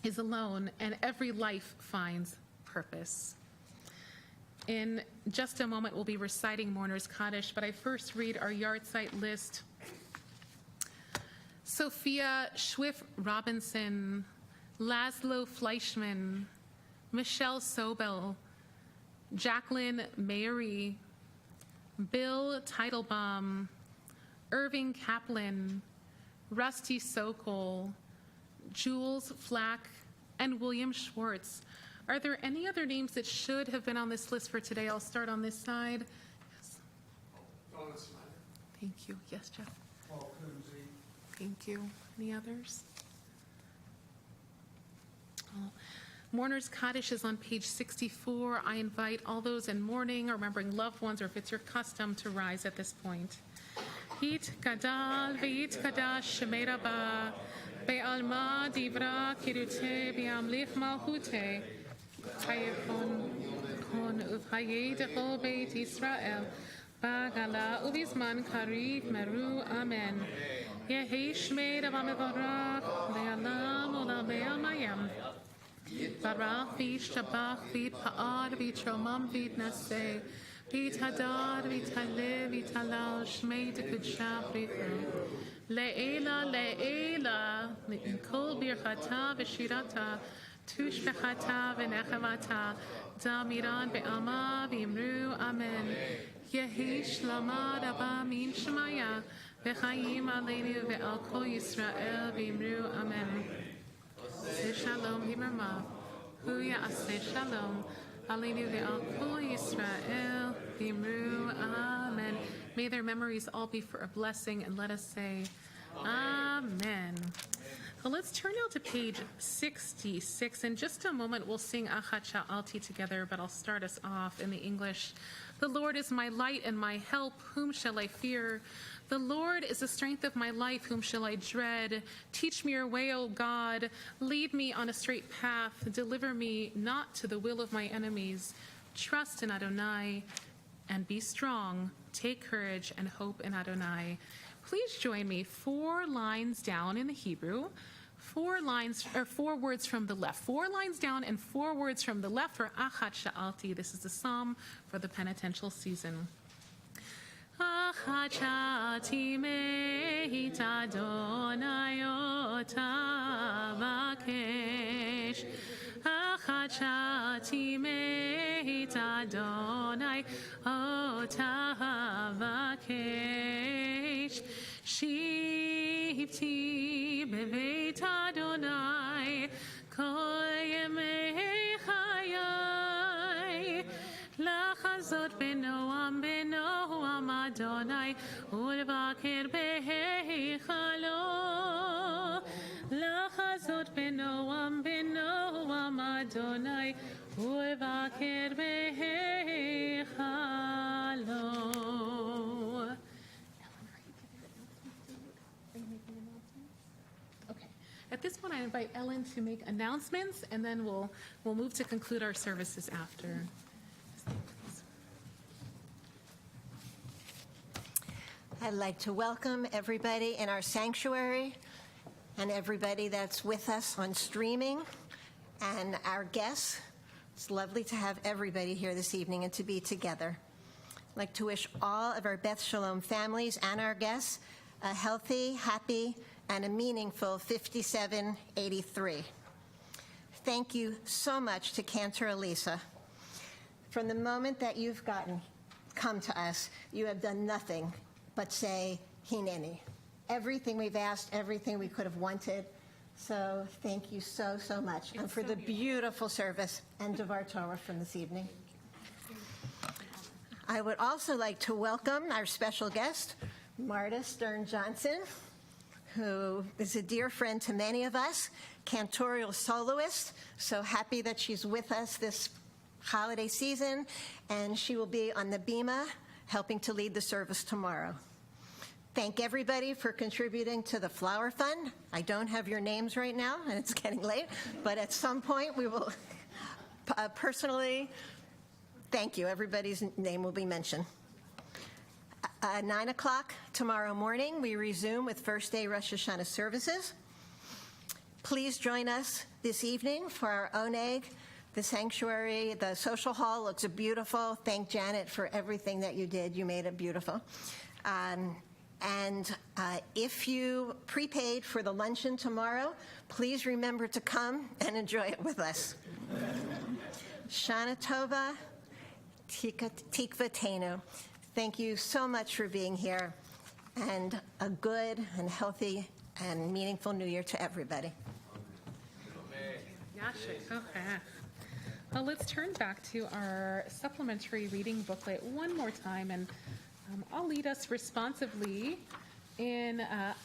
is alone and every life finds purpose. In just a moment, we'll be reciting Mourner's Kaddish, but I first read our yard site list. Sophia Schwiff-Robinson, Laszlo Fleischman, Michelle Sobel, Jacqueline Mayery, Bill Teitelbaum, Irving Kaplan, Rusty Sokol, Jules Flack, and William Schwartz. Are there any other names that should have been on this list for today? I'll start on this side. Yes. Thank you. Yes, Jeff. Thank you. Any others? Mourner's Kaddish is on page 64. I invite all those in mourning or remembering loved ones, or if it's your custom, to rise at this point. Hit Gadal, Veit Kadash, Shemeraba, Be'alma, Divra, Kirute, Biamlich Malhute, Hayekon, Kon Uvhayedecho Beit Israel, Bagala, Uvisman Karif, Meru, Amen. Yehi Shmeraba Mevorach, Be'alam, Ola Be'amayam. Barach v'it shabach v'it ha'ad v'it shomam v'it naseh v'it hadar v'it haleh v'it halal shmei t'kudsha v'richu le'ela le'ela kol birchata v'shirata tushbechata v'nechavata damiran be'ama v'imru amen yehi shlama rabba min shemaya v'chayim aleinu ve'al kol Yisrael v'imru amen. Shalom Hibrama, Huya Aseh Shalom, Aleinu ve'al kol Yisrael, V'imru, Amen. May their memories all be for a blessing, and let us say, Amen. Well, let's turn now to page 66. In just a moment, we'll sing Achat Sha'alti together, but I'll start us off in the English. The Lord is my light and my help, whom shall I fear? The Lord is the strength of my life, whom shall I dread? Teach me your way, O God. Lead me on a straight path. Deliver me not to the will of my enemies. Trust in Adonai and be strong. Take courage and hope in Adonai. Please join me 4 lines down in the Hebrew. 4 words from the left. 4 lines down and 4 words from the left for Achat Sha'alti. This is the psalm for the penitential season. Achat sha'alti meit Adonai ota vakesh. Achat sha'alti meit Adonai ota vakesh. Shivti beveit Adonai kol yemei chayai. Lachazot benoam Adonai ulvaker beheichalo. Lachazot benoam Adonai ulvaker beheichalo. Okay. At this point, I invite Ellen to make announcements, and then we'll move to conclude our services after. I'd like to welcome everybody in our sanctuary and everybody that's with us on streaming and our guests. It's lovely to have everybody here this evening and to be together. I'd like to wish all of our Beth Shalom families and our guests a healthy, happy, and a meaningful 5783. Thank you so much to Cantor Elisa. From the moment that you've come to us, you have done nothing but say, Hineni. Everything we've asked, everything we could have wanted. So thank you so, so much. And for the beautiful service and Devar Torah from this evening. I would also like to welcome our special guest, Marta Stern-Johnson, who is a dear friend to many of us, cantorial soloist. So happy that she's with us this holiday season, and she will be on the bima helping to lead the service tomorrow. Thank everybody for contributing to the Flower Fund. I don't have your names right now, and it's getting late, but at some point we will personally thank you. Everybody's name will be mentioned. 9 o'clock tomorrow morning, we resume with first day Rosh HaShana services. Please join us this evening for our oneg. The sanctuary, the social hall looks beautiful. Thank Janet for everything that you did. You made it beautiful. And if you prepaid for the luncheon tomorrow, please remember to come and enjoy it with us. Shana Tova, Tikva Tenu. Thank you so much for being here, and a good and healthy and meaningful New Year to everybody. Well, let's turn back to our supplementary reading booklet one more time, and I'll lead us responsively in a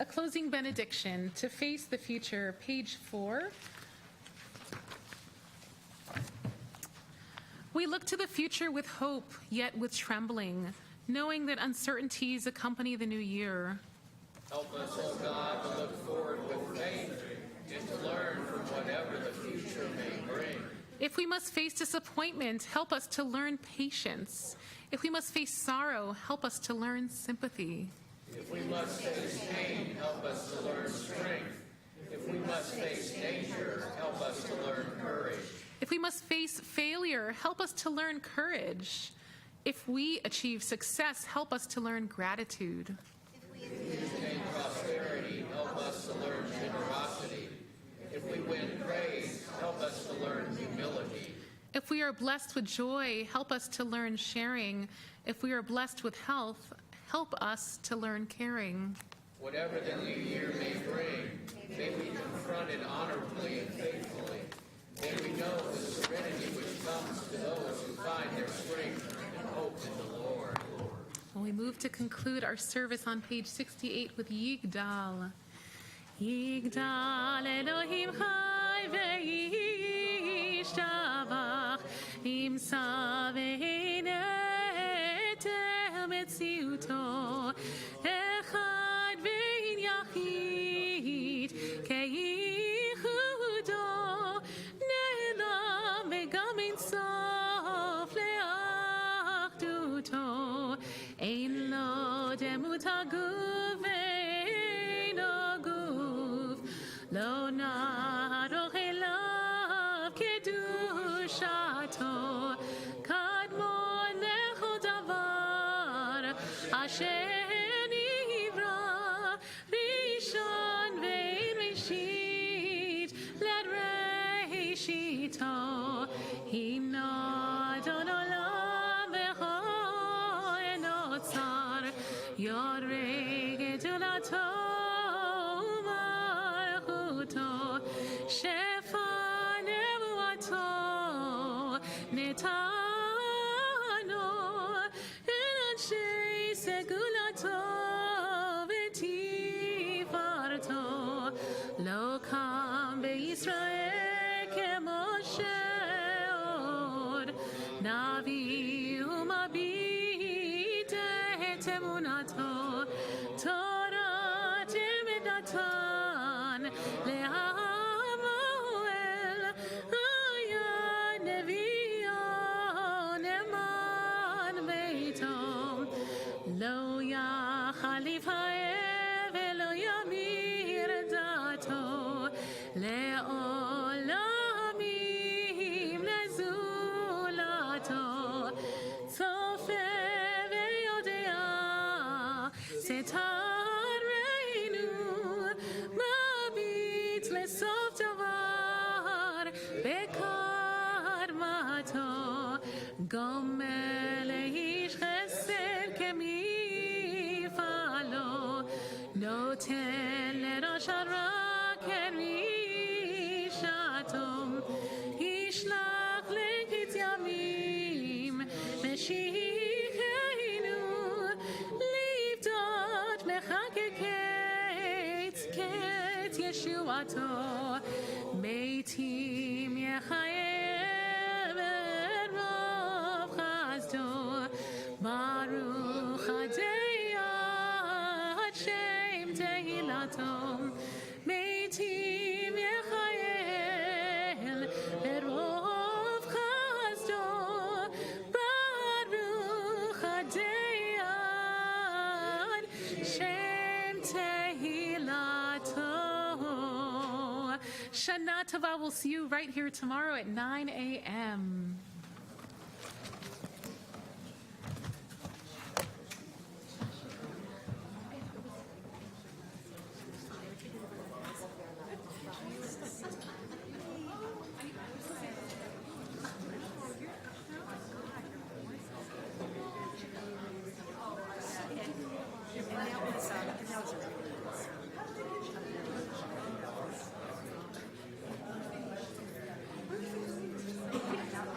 closing benediction to face the future, page 4. We look to the future with hope, yet with trembling, knowing that uncertainties accompany the new year. Help us, O God, to look forward with faith and to learn from whatever the future may bring. If we must face disappointment, help us to learn patience. If we must face sorrow, help us to learn sympathy. If we must face pain, help us to learn strength. If we must face danger, help us to learn courage. If we must face failure, help us to learn courage. If we achieve success, help us to learn gratitude. If we attain prosperity, help us to learn generosity. If we win praise, help us to learn humility. If we are blessed with joy, help us to learn sharing. If we are blessed with health, help us to learn caring. Whatever the new year may bring, may we confront it honorably and faithfully. May we know the serenity which comes to those who find their strength and hope in the Lord. Well, we move to conclude our service on page 68 with Yigdal. Yigdal Elohim Chai ve'yishtabach imsa ve'netel metziuto echad ve'in yachid ke'ichudo ne'elam ve'gam ein sof le'achduto ein lo demut haguf ve'eino guf lo na'aroch elav kedushato kadmon lechol davar asher nivra rishon ve'in rishit led reshito hino adon olam v'chol enotzar yorei gedulato malchuto shefa nevuato netano el anshei segulato v'tifarto lo kam beYisrael kemoshe od navi umabit et emunato Torah timidatan le'amoel aya nevion eman beito lo yachalif ha'ev lo yamir dato le'olamim lezulato tzofeh ve'yodea setarenu mabit lesof davar bekarmato gomel leish chesed kemifalo noten lerosh hara kerishato yishlach lekitz yamim meshichenu livdot mechakeket ket yeshuato meitim yechayev erov chazdo baruch adei Hashem tehilato meitim yechayev erov chazdo baruch adei Hashem tehilato. Shana Tova, we'll see you right here tomorrow at 9 a.m.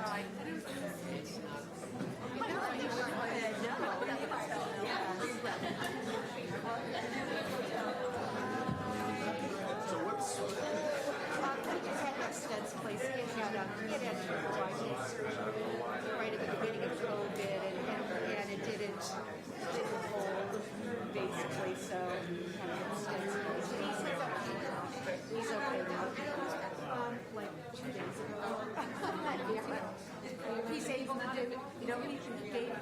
Right.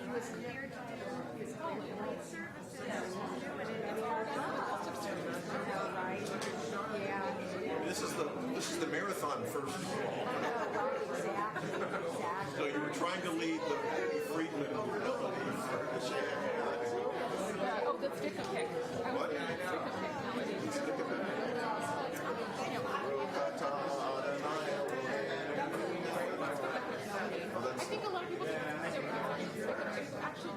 he was cleared to do his late services. Right? Yeah. This is the marathon first of all. Exactly. So you were trying to lead the Friedman melody first. Oh, the stick of pick. What? Stick of pick. I think a lot of people think it's actually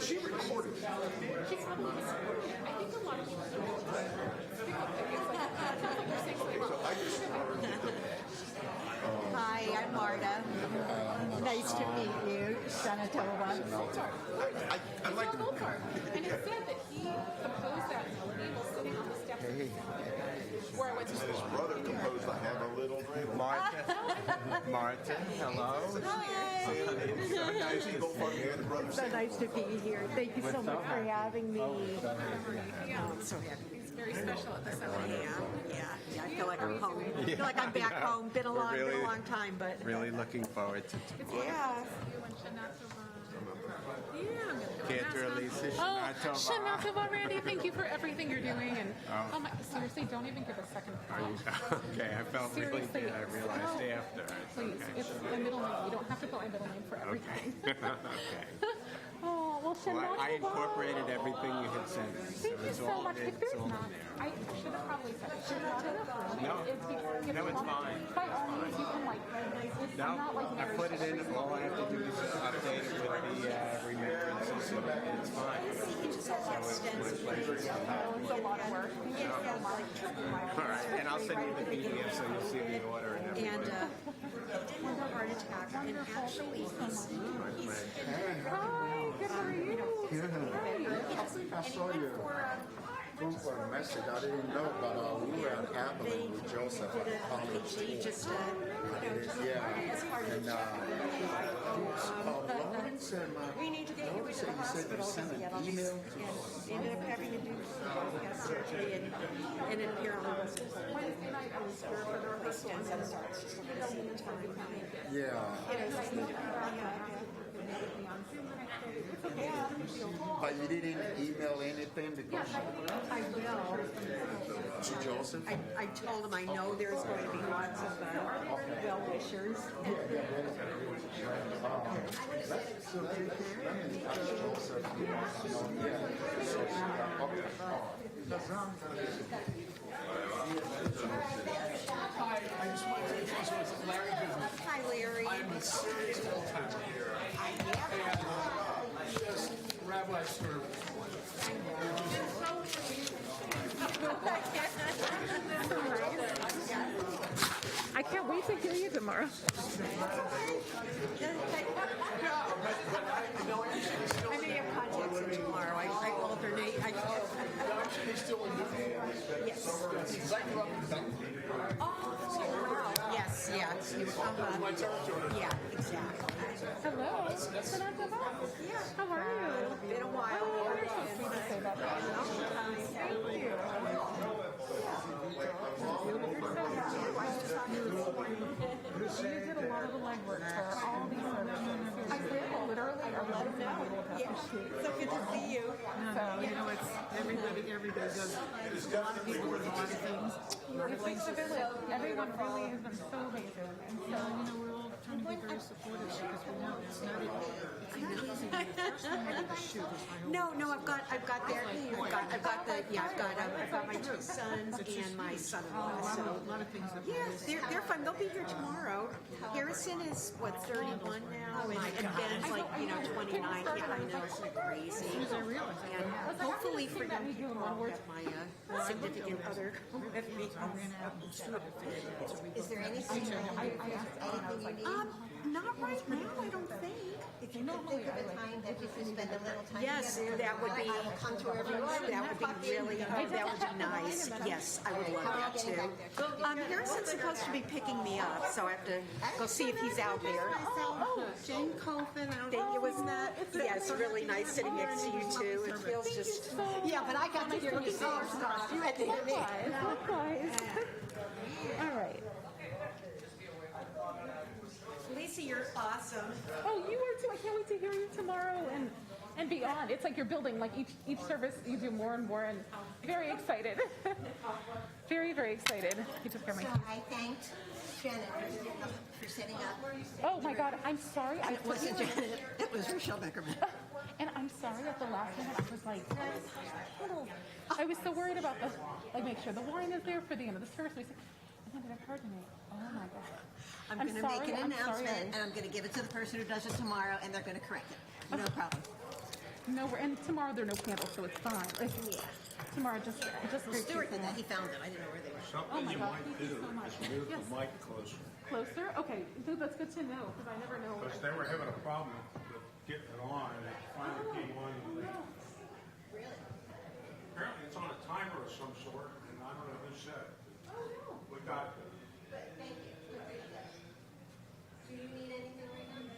She recorded it. she probably recorded it. I think a lot of people think it's like you're saying something wrong. I just Hi, I'm Marta. Nice to meet you, Shanatova. I like to. And it said that he composed that melody while sitting on the steps of his where I went to His school. brother composed I Have a Little Dream. Martin, hello. So nice to be here. Thank you so much for having me. I'm so happy. It's very special at the 7 a.m. Yeah. I feel like I'm home. I feel like I'm back home. Been a long time, but Really looking forward to tomorrow. yeah. Cantor Lisa Oh, Shanatova. Shanatova, Randy, thank you for everything you're doing. And oh my, seriously, don't even give a second thought. Okay, I felt really Seriously, good. I realized after. Please, it's my middle name. You don't have to put my middle name for everything. Okay. Oh, well, Well, I Shanatova. incorporated everything you had sent me. Thank you it's so all much. in- If it's there's all in not, there. I should have probably said it. Should not have. No. No, it's fine. By all means, you can like. It's No, not like I put it in. All I have to do is update it with the remembrances, and it's fine. So it's my pleasure. It's a lot of work. Thank you so much. All right, and I'll send you the PDF so you'll see the order and everything. And didn't have a heart attack. And actually, he's Hi, good. How are you? I saw your group message. I didn't know, but we were at Abilene with Joseph at the college. just Yeah, and Lawrence and we need to get you into the hospital. sent an email And ended up having to do surgery, and it apparently wasn't. Wednesday night I was here for the replacement, and starts just But you didn't email anything because I will. to Joseph? I told him I know there's going to be lots of well wishers. Hi, I just wanted to introduce myself, Larry Goodman. Hi, Larry. I'm a serious old-timer here. And just Rabbi Sir. I can't wait to hear you tomorrow. I may have contacts in tomorrow. I alternate. Actually, still in Yes. Oh, wow. Yes, yeah. my territory. Yeah, exactly. Hello. Yeah. How are you? Been a while. Oh, you're so sweet to say that. Thank you. You did a lot of the legwork for all these services. I will, literally, I love it now. Yeah, so good to see you. So, you know, it's everybody does. A lot of people with a lot of things. It takes a village. Everyone really has been so amazing. And so, You know, we're all trying to be very supportive because we know it's not easy. The first time I did the shoot was my whole No, I've got my two sons and my son-in-law. So a lot of things that yeah, they're fun. They'll be here tomorrow. Harrison is what 31 now, and Ben's like 29. Yeah, I know, it's crazy. And hopefully for young people, I'll have my significant other with me. Is there anything you need? Not right now, I don't think. If you could think of a time that you could spend a little time Yes, together, that would be. I will come to everyone. That would be really. That would be nice. Yes, I would love that too. Harrison's supposed to be picking me up, so I have to go see if he's out there. Oh, Jane Colvin. It was not. Yeah, it's really nice sitting next to you too. It feels just. Yeah, but I got to hear you sing your stuff. You had to hear me. Likewise. All right. Lisa, you're awesome. Oh, you are too. I can't wait to hear you tomorrow and beyond. It's like you're building, like each service you do more and more, and very excited. Very, very excited. You took care of my So I thanked Janet for setting up. Oh my God, I'm sorry. And it wasn't Janet, it was Rochelle Beckerman. And I'm sorry at the last minute, I was like, I was so worried about make sure the wine is there for the end of the service. And then it occurred to me, oh my God. I'm going to make an announcement, and I'm going to give it to the person who does it tomorrow, and they're going to correct it. No problem. No, and tomorrow there are no candles, so it's fine. Yeah. Tomorrow, just Well, Stuart did that. He found them. I didn't know where they were. Oh my God, thank you so much. Move Yes. the mic closer. Closer? Okay, dude, that's good to know, because I never know. Because they were having a problem with getting it on, and it finally came on. And Really? apparently it's on a timer of some sort, and I don't know who said it. We got it. Thank you. Do you need anything right now?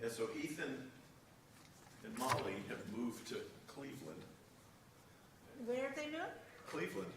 And so Ethan and Molly have moved to Cleveland. Where have they moved? Cleveland.